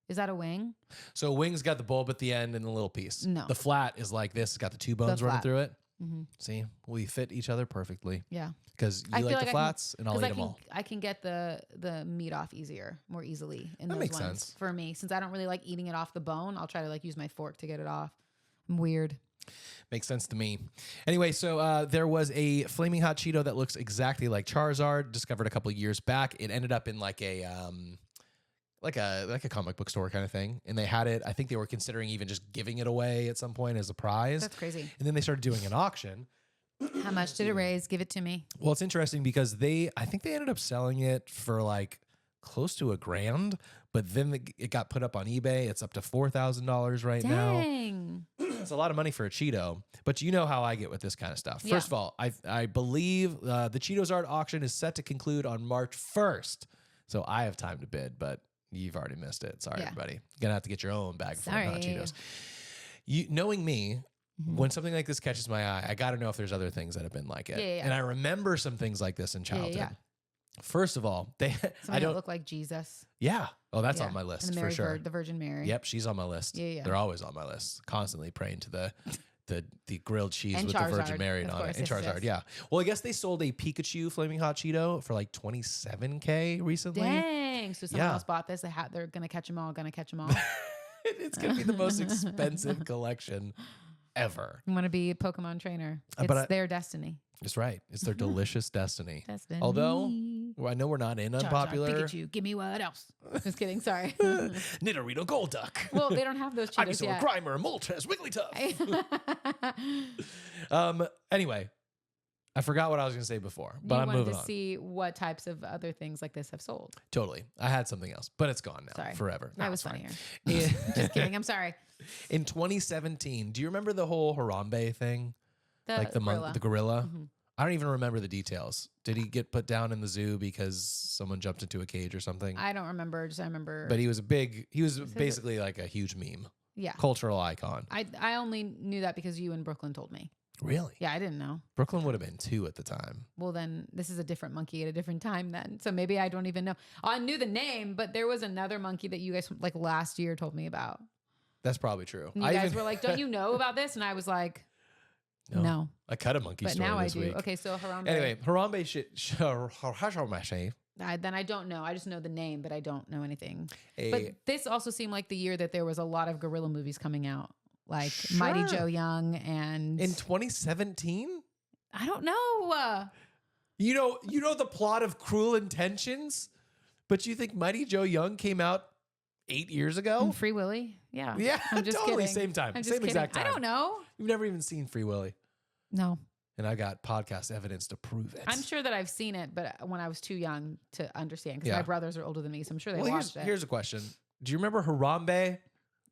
Is that a wing? So wings got the bulb at the end and the little piece. No. The flat is like this. It's got the two bones running flat. through it. Mm-hmm. See, we fit each other perfectly Yeah. because you I feel like like the I flats and I'll eat them all. I can get the meat off more easily in That those makes ones. sense. For me, since I don't really like eating it off the bone, I'll try to like use my fork to get it off. I'm weird. Makes sense to me. Anyway, so there was a Flaming Hot Cheeto that looks exactly like Charizard, discovered a couple years back. It ended up in like a comic book store kind of thing, and they had it. I think they were considering even just giving it away at some point as a prize. That's crazy. And then they started doing an auction. How much did it raise? Give it to me. Well, it's interesting because I think they ended up selling it for like close to $1,000, but then it got put up on eBay. It's up to $4,000 right now. Dang. It's a lot of money for a Cheeto, but you know how I get with this kind of stuff. Yeah. First of all, I believe the Cheetozard auction is set to conclude on March 1st, so I have time to bid, but you've already missed it. Sorry, Yeah. everybody. You're going to have to get your own bag full of hot Sorry. Cheetos. Knowing me, when something like this catches my eye, I got to know if there's other things that have been like it. Yeah. And I remember some things like this in childhood. Yeah. First of all, I Somebody don't that look like Jesus. Yeah. Oh, that's Yeah. on my list And the for Mary sure. the Virgin Mary. Yep, she's on my list. Yeah. They're always on my list. Constantly praying to the grilled cheese And with the Virgin Charizard, Mary of on course, it. And yes, Charizard, yes. yeah. Well, I guess they sold a Pikachu Flaming Hot Cheeto for like $27K recently. Dang. So someone Yeah. else bought this. They're going to catch them all. Going to catch them all. It's going to be the most expensive collection ever. You want to be a Pokemon trainer. But It's their destiny. That's right. It's their delicious destiny. Destiny. Although, well, I know we're not in Charizard, unpopular. Pikachu, give me what else? Just kidding. Sorry. Nidorino Golduck. Well, they don't have those Cheetos Ivysaur, yet. Grimer, Moltres, Wigglytuff. Anyway, I forgot what I was going to say before, but I'm wanted moving to on. see what types of other things like this have sold. Totally. I had something else, but it's gone now Sorry. forever. That No, was it's fine. funnier. Just kidding. I'm sorry. In 2017, do you remember the whole Harambe thing? Like the gorilla? Mhm. I don't even remember the details. Did he get put down in the zoo because someone jumped into a cage or something? I don't remember. I remember. But he was basically like a huge meme, yeah. cultural icon. I only knew that because you in Brooklyn told me. Really? Yeah, I didn't know. Brooklyn would have been 2 at the time. Well, then this is a different monkey at a different time then. So maybe I don't even know. I knew the name, but there was another monkey that you guys like last year told me about. That's probably true. And you guys were like, don't you know about this? And I was like, no. I cut a monkey But story now I this do. week. Okay, so Harambe. Anyway, Harambe Then I don't know. I just know the name, but I don't know anything. a But this also seemed like the year that there was a lot of gorilla movies coming out, like Mighty Sure. Joe Young and in 2017. I don't know. You know the plot of Cruel Intentions, but you think Mighty Joe Young came out 8 years ago? And Free Willy. Yeah. Yeah, I'm just totally kidding. same time, I'm just same kidding. exact time. I don't know. You've never even seen Free Willy, No. and I got podcast evidence to prove it. I'm sure that I've seen it, but when I was too young to understand, because Yeah. my brothers are older than me, so I'm sure they Well, watched it. here's a question: do you remember Harambe?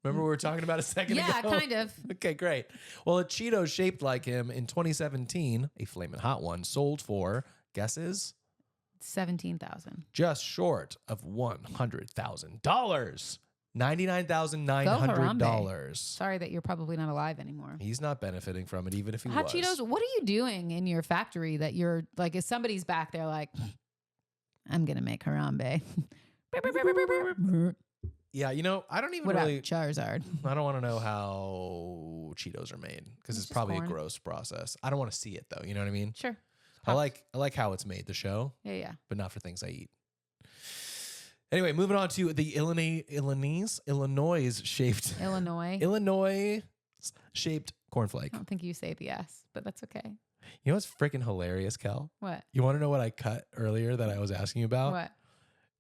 Remember we were talking about a second ago? Yeah, kind of. Okay, great. Well, a Cheeto shaped like him in 2017, a flaming hot one, sold for guesses 17,000. just short of $100,000. $99,900. Sorry that you're probably not alive anymore. He's not benefiting from it, even if he Hot was. Cheetos, what are you doing in your factory that you're like, if somebody's back there like, I'm going to make Harambe. Yeah, I don't even What really. about Charizard? I don't want to know how Cheetos are made because it's probably corn. a gross process. I don't want to see it though. You know what I mean? Sure. I like how it's made, the show. Yeah. But not for things I eat. Anyway, moving on to the Illinois shaped cornflake. I don't think you say the S, but that's okay. You know what's freaking hilarious, Kel? What? You want to know what I cut earlier that I was asking you about? What?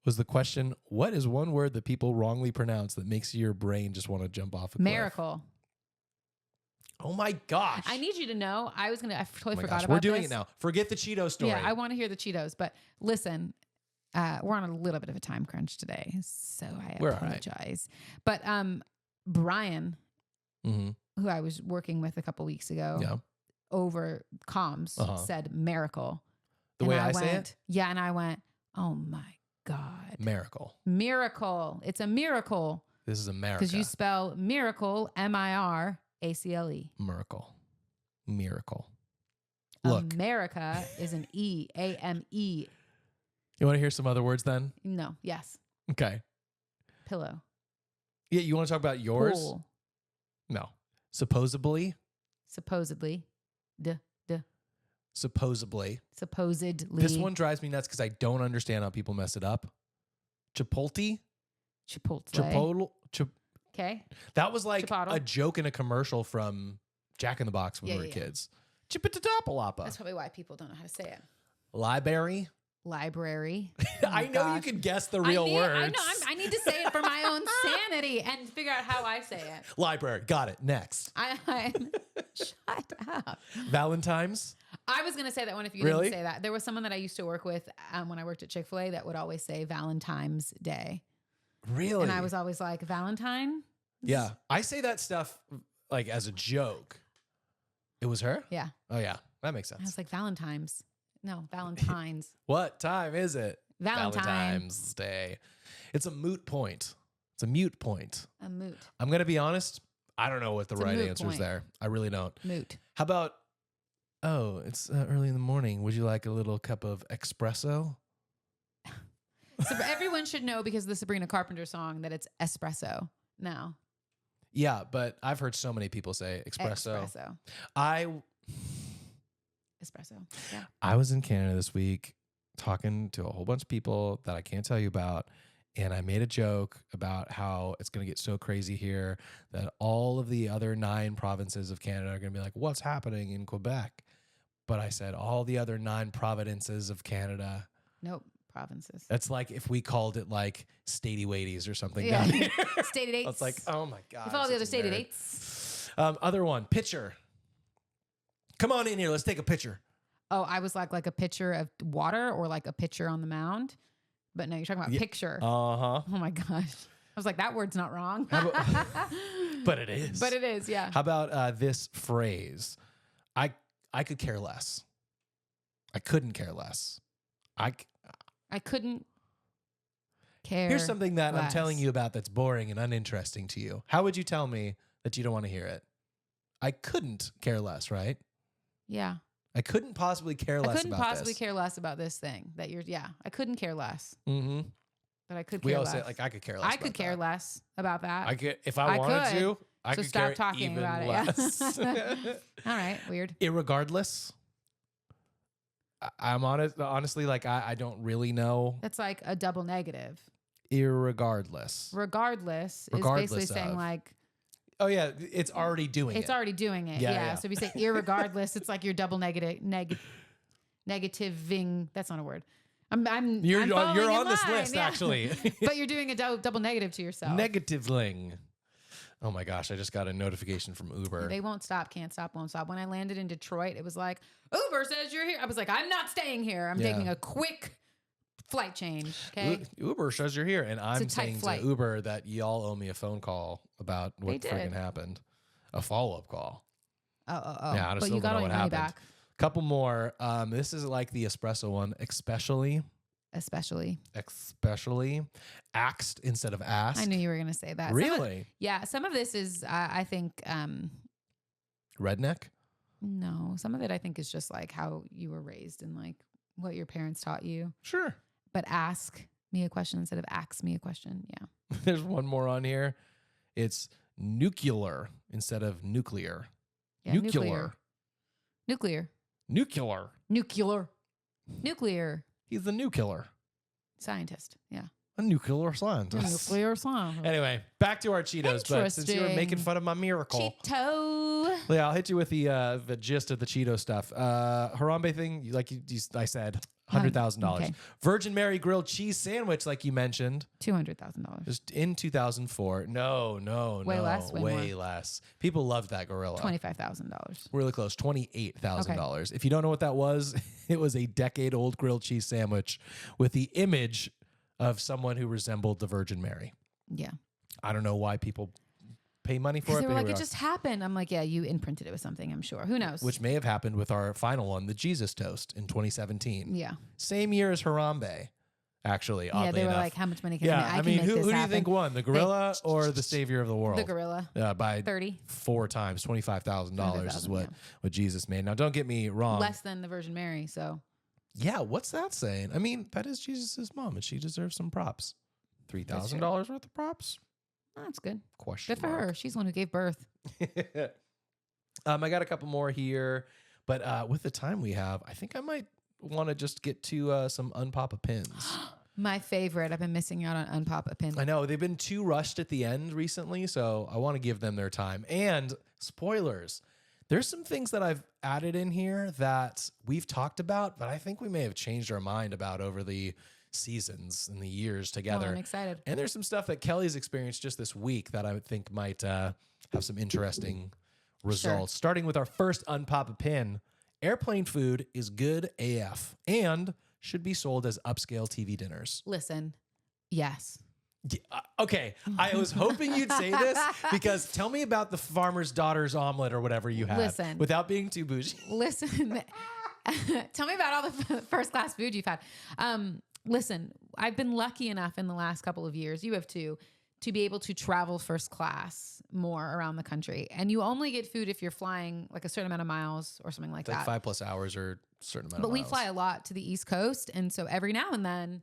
Was the question, what is one word that people wrongly pronounce that makes your brain just want to jump off a cliff? Miracle. Oh my gosh. I need you to know. I totally forgot about this. We're doing it now. Forget the Cheeto story. Yeah, I want to hear the Cheetos. But listen, we're on a little bit of a time crunch today, so I apologize. Right. But Brian, who I was working with a couple weeks ago, over comms, said miracle. The way I say it? Yeah, and I went, oh my God. Miracle. It's a miracle. This is America. Because you spell miracle, MIRACLE. Miracle. Look. America is an E, AME. You want to hear some other words then? No. Yes. Okay. Pillow. Yeah, you want to talk about yours? Pool. No. Supposedly. Supposedly. This one drives me nuts because I don't understand how people mess it up. Chipotle. Okay. That was like a joke in a commercial from Jack in the Box when we were kids. Chipitapalapa. That's probably why people don't know how to say it. Library. Oh I know you can guess the real words. I know. I need to say it for my own sanity and figure out how I say it. Library. Got it. Next. Shut up. Valentine's. I was going to say that one if you didn't say that. There was someone that I used to work with when I worked at Chick-fil-A that would always say Valentine's Day. Really? And I was always like, Valentine? Yeah. I say that stuff like as a joke. It was her? Yeah. Oh, yeah. That makes sense. I was like, Valentine's. No, Valentine's. What time is it? Valentine's Day. It's a moot point. It's a mute point. A moot. I'm going to be honest. I don't know what the right answer is there. I really don't. Moot. How about, it's early in the morning. Would you like a little cup of espresso? So everyone should know because of the Sabrina Carpenter song that it's espresso now. Yeah, but I've heard so many people say espresso. Espresso. Yeah. I was in Canada this week talking to a whole bunch of people that I can't tell you about. And I made a joke about how it's going to get so crazy here that all of the other 9 provinces of Canada are going to be like, what's happening in Quebec? But I said all the other 9 provinces of Canada. Nope. Provinces. That's like if we called it like statey weighties or something. Yeah. Down here. Stated dates. It's like, oh my God. If all the other stated dates. Other one, pitcher. Come on in here. Let's take a picture. Oh, I was like a pitcher of water or like a pitcher on the mound. But no, you're talking about picture. Uh-huh. Oh my gosh. I was like, that word's not wrong. But it is. But it is, yeah. How about this phrase? I could care less. I couldn't care less. I couldn't care. Here's something that less. I'm telling you about that's boring and uninteresting to you. How would you tell me that you don't want to hear it? I couldn't care less, right? Yeah. I couldn't possibly care less about this. I couldn't possibly care less about this thing that I couldn't care less. Mm-hmm. But I could care less. We all say like, I could care less. I could care less about that. I could, if I wanted to, I so could stop care talking even about less. it. Yeah. All right. Weird. Irregardless. I'm honestly, like, I don't really know. That's like a double negative. Irregardless. Regardless is basically saying like, oh yeah, it's already doing it. It's already doing it. Yeah. So if you say irregardless, it's like you're double negativing. That's not a word. You're I'm on this list, actually. But you're doing a double negative to yourself. Negativing. Oh my gosh, I just got a notification from Uber. They won't stop, can't stop, won't stop. When I landed in Detroit, it was like, Uber says you're here. I was like, I'm not staying here. I'm taking a quick flight change. Okay. Uber says you're here. And I'm saying flight. to Uber that y'all owe me a phone call about what freaking happened. A follow-up call. Oh. Yeah, I just but don't you got know all what your money happened. back. Couple more. This is like the espresso one, especially. Axed instead of asked. I knew you were going to say that. Really? Some of this is, I think... redneck? No, some of it I think is just like how you were raised and like what your parents taught you. Sure. but ask me a question instead of ask me a question. Yeah. There's one more on here. It's nuclear instead of nuclear. Yeah, Nuclear. Nuclear. Nuclear. Nuclear. Nuclear. He's the nuclear. Scientist. Yeah. A nuclear scientist. Nuclear scientist. Anyway, back to our Cheetos. But since you were making fun of my miracle, Cheeto. yeah, I'll hit you with the gist of the Cheeto stuff. Harambe thing, I said, $100,000. Okay. Virgin Mary grilled cheese sandwich, like you mentioned, $200,000. just in 2004. No, Way less, way way more. less. People loved that gorilla. $25,000. Really close, $28,000. If you don't know what that was, it was a decade-old grilled cheese sandwich with the image of someone who resembled the Virgin Mary. Yeah. I don't know why people pay money for it. They were but like, here it we just happened. I'm like, yeah, you imprinted it with something, I'm sure. Who knows? Which may have happened with our final one, the Jesus Toast in 2017. Yeah. Same year as Harambe, actually. Yeah, they were enough. like, how much money can Yeah, I make? who do you happen. think won, the gorilla or the savior of the world? The gorilla. By 30. 4 times, $25,000 is what Jesus made. Now, don't get me wrong. Less than the Virgin Mary, so. Yeah, what's that saying? I mean, that is Jesus's mom, and she deserves some props. $3,000 worth of props? That's good. Question Good for mark. her. She's the one who gave birth. I got a couple more here, but with the time we have, I think I might want to just get to some Unpapa pins. My favorite. I've been missing out on Unpapa pins. I know they've been too rushed at the end recently, so I want to give them their time. And spoilers, there's some things that I've added in here that we've talked about, but I think we may have changed our mind about over the seasons and the years together. Oh, I'm excited. And there's some stuff that Kellie's experienced just this week that I would think might have some interesting results. Sure. Starting with our first Unpapa pin, airplane food is good AF and should be sold as upscale TV dinners. Listen, yes. Okay, I was hoping you'd say this because tell me about the farmer's daughter's omelet or whatever you had. Listen. Without being too bougie. Listen, tell me about all the first class food you've had. Listen, I've been lucky enough in the last couple of years, you have too, to be able to travel first class more around the country. And you only get food if you're flying like a certain amount of miles or something like that. Like 5+ hours or a certain amount but of miles. we fly a lot to the East Coast. And so every now and then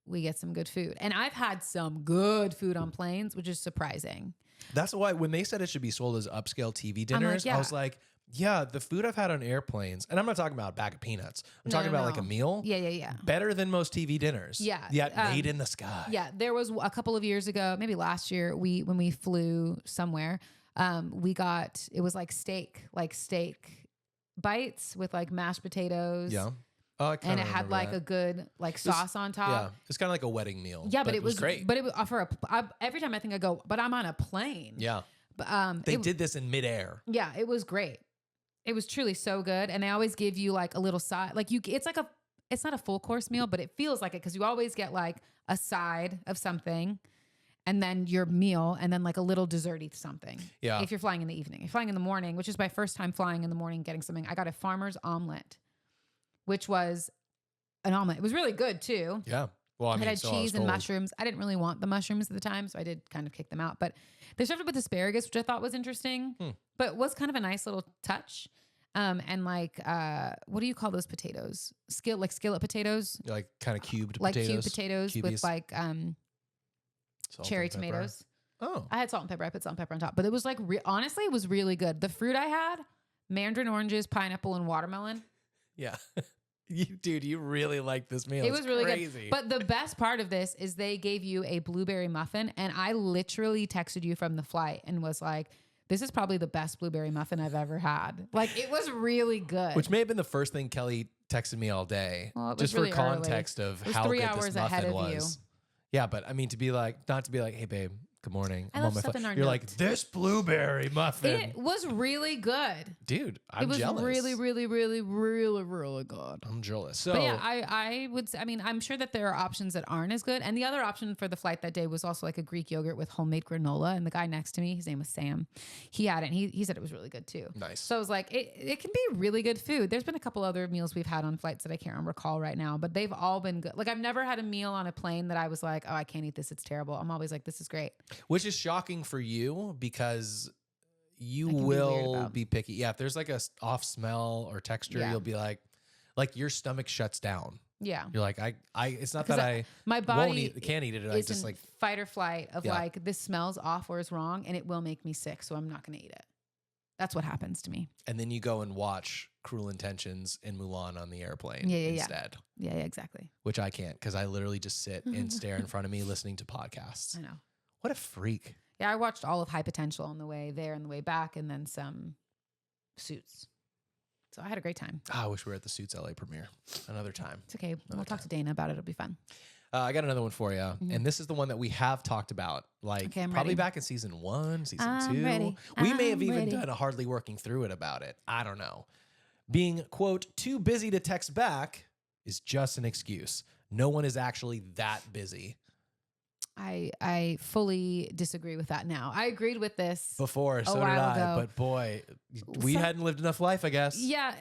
we get some good food. And I've had some good food on planes, which is surprising. That's why when they said it should be sold as upscale TV dinners, yeah. I was like, yeah, the food I've had on airplanes, and I'm not talking about a bag of peanuts. I'm talking about like a meal. Yeah. Better than most TV dinners. Yeah. Yet made in the sky. Yeah. There was a couple of years ago, maybe last year, when we flew somewhere, it was like steak bites with like mashed potatoes. Yeah. Oh, I and it had remember like that. a good like sauce on top. Yeah. It's kind of like a wedding meal. Yeah, but it was great. But it was every time I think I go, but I'm on a plane. Yeah. But they did this in midair. Yeah, it was great. It was truly so good. And they always give you like a little side, it's not a full course meal, but it feels like it because you always get like a side of something and then your meal and then like a little desserty something. Yeah. If you're flying in the evening. If you're flying in the morning, which is my first time flying in the morning, getting something, I got a farmer's omelet, which was an omelet. It was really good too. Yeah. Well, It had cheese and mushrooms. I didn't really want the mushrooms at the time, so I did kind of kick them out. But they served it with asparagus, which I thought was interesting, but was kind of a nice little touch. And like, what do you call those potatoes? Skillet potatoes? Like kind of cubed like potatoes. Cubed potatoes Cubies. with like Salt cherry and pepper. tomatoes. Oh. I had salt and pepper. I put salt and pepper on top. But it was like, honestly, it was really good. The fruit I had, mandarin oranges, pineapple, and watermelon. Yeah. You really like this meal. It was really crazy. good. But the best part of this is they gave you a blueberry muffin. And I literally texted you from the flight and was like, this is probably the best blueberry muffin I've ever had. Like, it was really good. Which may have been the first thing Kellie texted me all day. Well, it was just really for context early. of It was how 3 good hours this ahead muffin of you. was. Yeah, but I mean, not to be like, hey, babe, good morning. I I'm love on my stuff flight. in our You're like, notes. this blueberry muffin. It was really good. Dude, I'm It was jealous. really, really, really, really, really good. I'm jealous. So, But yeah, I would say, I mean, I'm sure that there are options that aren't as good. And the other option for the flight that day was also like a Greek yogurt with homemade granola. And the guy next to me, his name was Sam, he had it. And he said it was really good too. nice. So I was like, it can be really good food. There's been a couple other meals we've had on flights that I can't recall right now, but they've all been good. Like, I've never had a meal on a plane that I was like, oh, I can't eat this. It's terrible. I'm always like, this is great. Which is shocking for you because you I can be weird will about. be picky. Yeah, if there's like a off smell or texture, Yeah. you'll be like your stomach shuts down. Yeah. You're like, it's not 'Cause that my won't body can't eat it. I is just in like, fight or flight of Yeah. like, this smells off or is wrong and it will make me sick. So I'm not going to eat it. That's what happens to me. and then you go and watch Cruel Intentions in Mulan on the airplane Yeah, instead, Yeah, exactly. which I can't because I literally just sit and stare in front of me listening to podcasts. I know. What a freak. Yeah, I watched all of High Potential on the way there and the way back, and then some Suits. So I had a great time. I wish we were at the Suits LA premiere another time. It's okay. We'll talk to Dana about it. It'll be fun. I got another one for you, and this is the one that we have talked about, like Okay, I'm probably ready. back in season 1, season I'm 2. ready. We may I'm have even ready. done a hardly working through it about it. I don't know. Being, quote, too busy to text back is just an excuse. No one is actually that busy. I fully disagree with that now. I agreed with this. Before, so did while I. ago. But boy, we hadn't lived enough life, I guess. Yeah,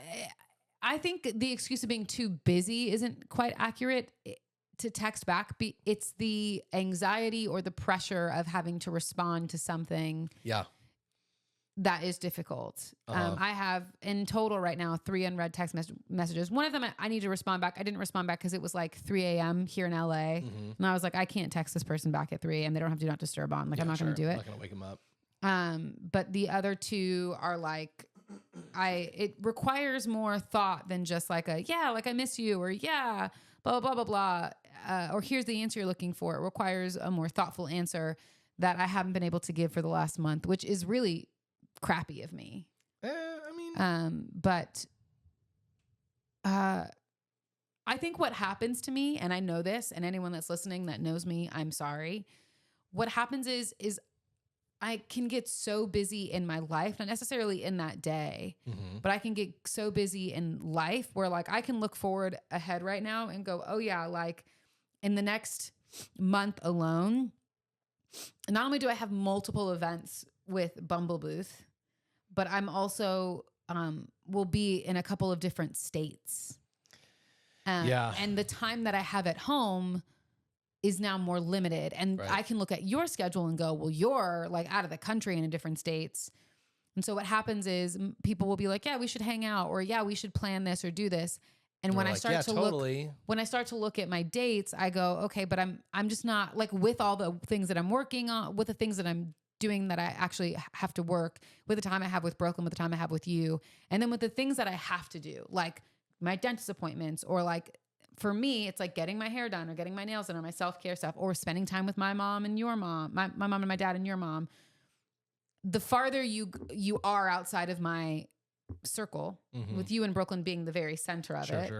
I think the excuse of being too busy isn't quite accurate to text back. It's the anxiety or the pressure of having to respond to something Yeah. that is difficult. I have in total right now 3 unread text messages. One of them I need to respond back. I didn't respond back because it was like 3 a.m. here in LA. And I was like, I can't text this person back at 3 and they don't have do not disturb on. Like, I'm not going to do I'm it. not going to wake him up. But the other 2 are like, it requires more thought than just like like I miss you, or blah, blah, blah, blah, blah. Or here's the answer you're looking for. It requires a more thoughtful answer that I haven't been able to give for the last month, which is really crappy of me. But I think what happens to me, and I know this, and anyone that's listening that knows me, I'm sorry. What happens is I can get so busy in my life, not necessarily in that day, but I can get so busy in life where like I can look forward ahead right now and go, oh yeah, like in the next month alone, not only do I have multiple events with Bumble Booth, but I'm also will be in a couple of different states. And the time that I have at home is now more limited. And I can look at your schedule and go, well, you're like out of the country and in different states. And so what happens is people will be like, yeah, we should hang out, or yeah, we should plan this or do this. And when I start to look at my dates, I go, okay, but I'm just not like with all the things that I'm working on, with the things that I'm doing that I actually have to work with, the time I have with Brooklyn, with the time I have with you. And then with the things that I have to do, like my dentist appointments, or like for me, it's like getting my hair done or getting my nails done or my self-care stuff, or spending time with my mom and your mom, my mom and my dad and your mom. The farther you are outside of my circle, with you and Brooklyn being the very center of it,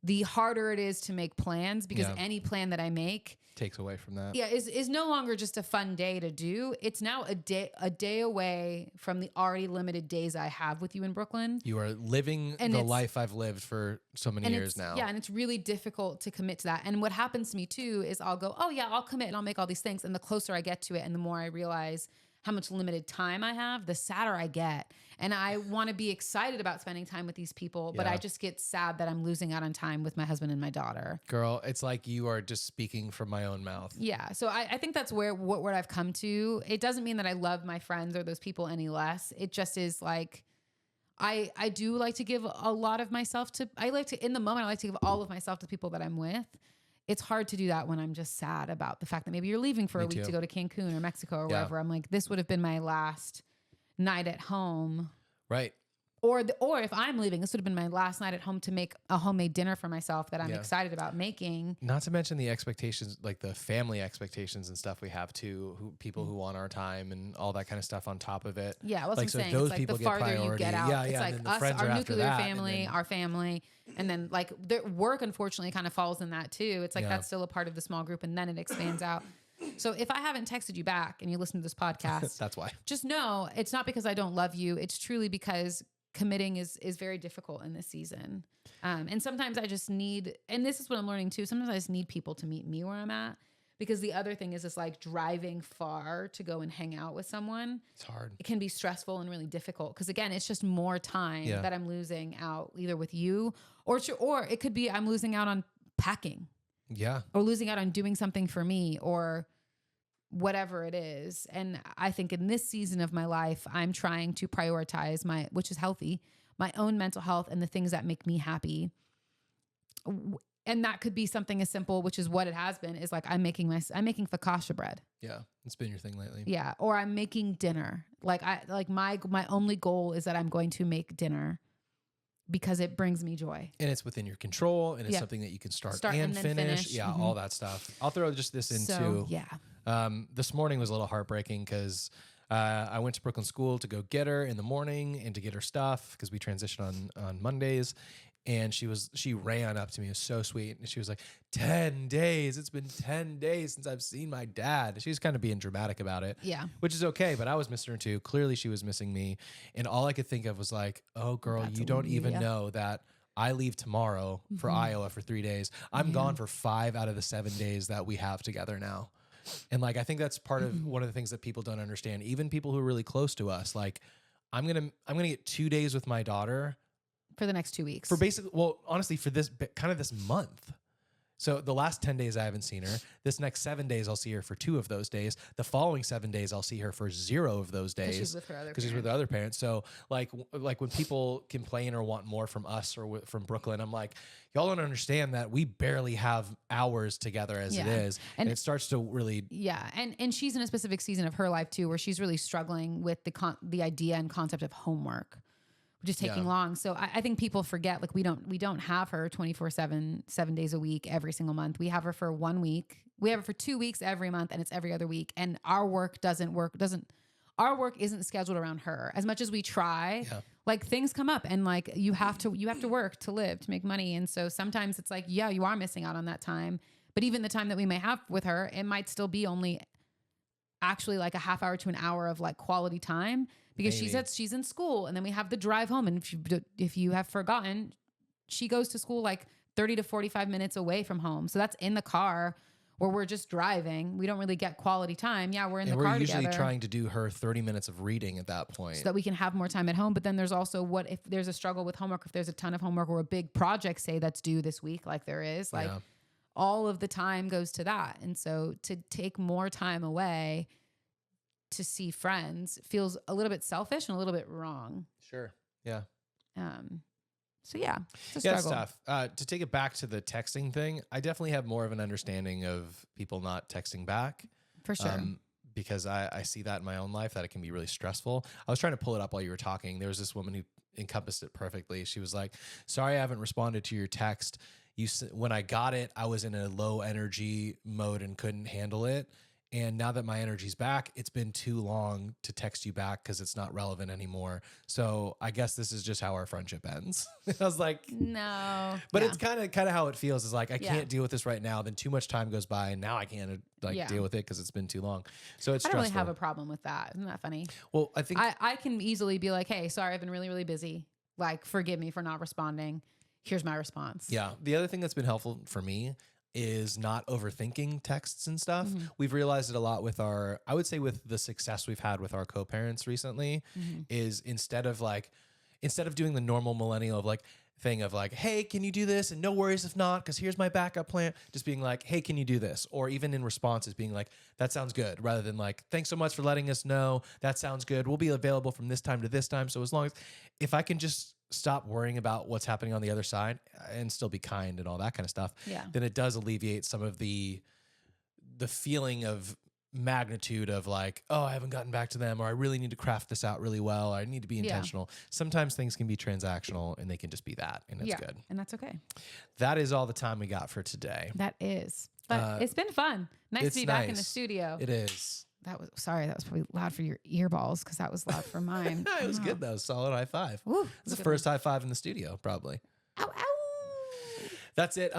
the harder it is to make plans, because any plan that I make takes away from that. Yeah, is no longer just a fun day to do. It's now a day away from the already limited days I have with you in Brooklyn. You are living the life I've lived for so many years now. Yeah, and it's really difficult to commit to that. And what happens to me too is I'll go, oh yeah, I'll commit and I'll make all these things. And the closer I get to it and the more I realize how much limited time I have, the sadder I get. And I want to be excited about spending time with these people, but I just get sad that I'm losing out on time with my husband and my daughter. Girl, it's like you are just speaking from my own mouth. Yeah. So I think that's what I've come to. It doesn't mean that I love my friends or those people any less. It just is like, I do like to give a lot of myself to, in the moment, I like to give all of myself to people that I'm with. It's hard to do that when I'm just sad about the fact that maybe you're leaving for a week to go to Cancun or Mexico or wherever. I'm like, this would have been my last night at home. Right. Or if I'm leaving, this would have been my last night at home to make a homemade dinner for myself that I'm excited about making. Not to mention the expectations, like the family expectations and stuff we have too, people who want our time and all that kind of stuff on top of it. Yeah, what's like, I'm so saying. those it's like people the get farther priority. you get out, it's like us, our nuclear family, our family. And then like work, unfortunately, kind of falls in that too. It's like that's still a part of the small group, and then it expands out. So if I haven't texted you back and you listen to this podcast, that's why. Just know it's not because I don't love you. It's truly because committing is very difficult in this season. And sometimes I just need, and this is what I'm learning too, sometimes I just need people to meet me where I'm at. Because the other thing is like driving far to go and hang out with someone. It's hard. It can be stressful and really difficult. Because again, it's just more time that I'm losing out either with you or it could be I'm losing out on packing. Yeah. Or losing out on doing something for me or whatever it is. And I think in this season of my life, I'm trying to prioritize which is healthy, my own mental health and the things that make me happy And that could be something as simple, which is what it has been, is like I'm making focaccia bread. Yeah, it's been your thing lately. Yeah, or I'm making dinner. Like my only goal is that I'm going to make dinner because it brings me joy. And it's within your control, and it's something that you can start and then finish. Yeah, all that stuff. I'll throw just this in too. Yeah. This morning was a little heartbreaking because I went to Brooklyn School to go get her in the morning and to get her stuff because we transition on Mondays. And she ran up to me. It was so sweet. And she was like, 10 days. It's been 10 days since I've seen my dad. She was kind of being dramatic about it. Yeah. Which is okay. But I was missing her too. Clearly she was missing me. And all I could think of was like, oh, girl, you don't even know that I leave tomorrow for Iowa for 3 days. I'm gone for 5 out of the 7 days that we have together now. And like, I think that's part of one of the things that people don't understand. Even people who are really close to us, like I'm going to get 2 days with my daughter for the next 2 weeks. For basically, well, honestly, for this kind of this month. So the last 10 days I haven't seen her. This next 7 days I'll see her for 2 of those days. The following 7 days I'll see her for 0 of those days. She's with her other because she's with the other parents. So like when people complain or want more from us or from Brooklyn, I'm like, y'all don't understand that we barely have hours together as it is, and it starts to really and she's in a specific season of her life too, where she's really struggling with the idea and concept of homework. Just taking long. So I think people forget, like we don't have her 24/7, 7 days a week, every single month. We have her for 1 week. We have her for 2 weeks every month, and it's every other week. And our work our work isn't scheduled around her as much as we try. Yeah. Like things come up, and like you have to work to live, to make money. And so sometimes it's like, yeah, you are missing out on that time. But even the time that we may have with her, it might still be only actually like a half hour to an hour of like quality time. Because she said she's in school, and then we have the drive home. And if you have forgotten, she goes to school like 30 to 45 minutes away from home. So that's in the car where we're just driving. We don't really get quality time. Yeah, we're in the car together. We're usually trying to do her 30 minutes of reading at that point. So that we can have more time at home. But then there's also what if there's a struggle with homework, if there's a ton of homework or a big project, say, that's due this week, like there is. Like all of the time goes to that. And so to take more time away to see friends feels a little bit selfish and a little bit wrong. Sure. Yeah. So yeah, it's a struggle. It's tough. To take it back to the texting thing, I definitely have more of an understanding of people not texting back. For sure. Because I see that in my own life, that it can be really stressful. I was trying to pull it up while you were talking. There was this woman who encompassed it perfectly. She was like, sorry, I haven't responded to your text. When I got it, I was in a low energy mode and couldn't handle it. And now that my energy's back, it's been too long to text you back because it's not relevant anymore. So I guess this is just how our friendship ends. I was like, no. But it's kind of how it feels. Is like, I can't deal with this right now. Then too much time goes by, and now I can't deal with it because it's been too long. So it's stressful. I don't really have a problem with that. Isn't that funny? Well, I think I can easily be like, hey, sorry, I've been really, really busy. Like, forgive me for not responding. Here's my response. Yeah. The other thing that's been helpful for me is not overthinking texts and stuff. We've realized it a lot with I would say with the success we've had with our co-parents recently, is instead of doing the normal millennial thing of like, hey, can you do this? And no worries if not, because here's my backup plan. Just being like, hey, can you do this? Or even in responses being like, that sounds good, rather than like, thanks so much for letting us know. That sounds good. We'll be available from this time to this time. So as long as, if I can just stop worrying about what's happening on the other side and still be kind and all that kind of stuff, then it does alleviate some of the feeling of magnitude of like, oh, I haven't gotten back to them, or I really need to craft this out really well, or I need to be intentional. Sometimes things can be transactional and they can just be that, and it's good. And that's okay. That is all the time we got for today. That is. But it's been fun. Nice to be back in the studio. It is. That was probably loud for your earballs, because that was loud for mine. It was good though. Solid high five. It's the first high five in the studio, probably. Ow, ow. That's it.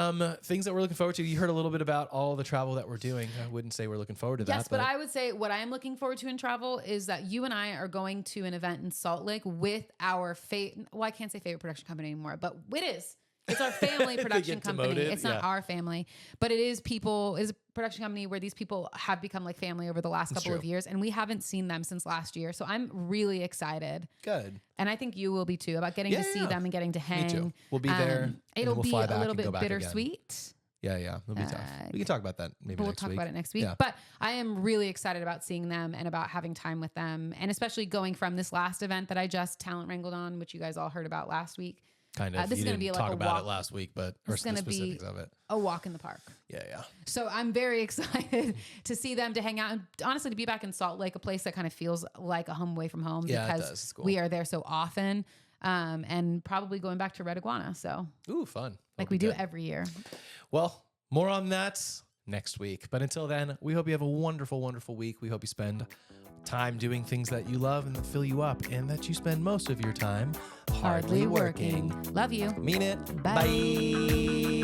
Things that we're looking forward to. You heard a little bit about all the travel that we're doing. I wouldn't say we're looking forward to that. Yes, but I would say what I am looking forward to in travel is that you and I are going to an event in Salt Lake with our I can't say favorite production company anymore, but it is. It's our family production company. Demoted. It's not our family, but it is a production company where these people have become like family over the last couple of years, and we haven't seen them since last year. So I'm really excited. Good. And I think you will be too, about getting to see them and getting to hang. Me too. We'll be there. It'll be a little bit bittersweet. Again. Yeah. It'll be tough. We can talk about that maybe next week. We'll talk about it next week. Yeah. But I am really excited about seeing them and about having time with them, and especially going from this last event that I just talent wrangled on, which you guys all heard about last week. kind of. This You is gonna didn't be like talk a about walk. it last week, but or It's the gonna be specifics of it. a walk in the park. Yeah. So I'm very excited to see them, to hang out, and honestly to be back in Salt Lake, a place that kind of feels like a home away from home Yeah, it because does. It's cool. we are there so often, and probably going back to Red Iguana. So Ooh, fun. like That'll we be do good. every year. Well, more on that next week. But until then, we hope you have a wonderful, wonderful week. We hope you spend time doing things that you love and that fill you up, and that you spend most of your time hardly working. Love you. Mean it. Bye. Bye.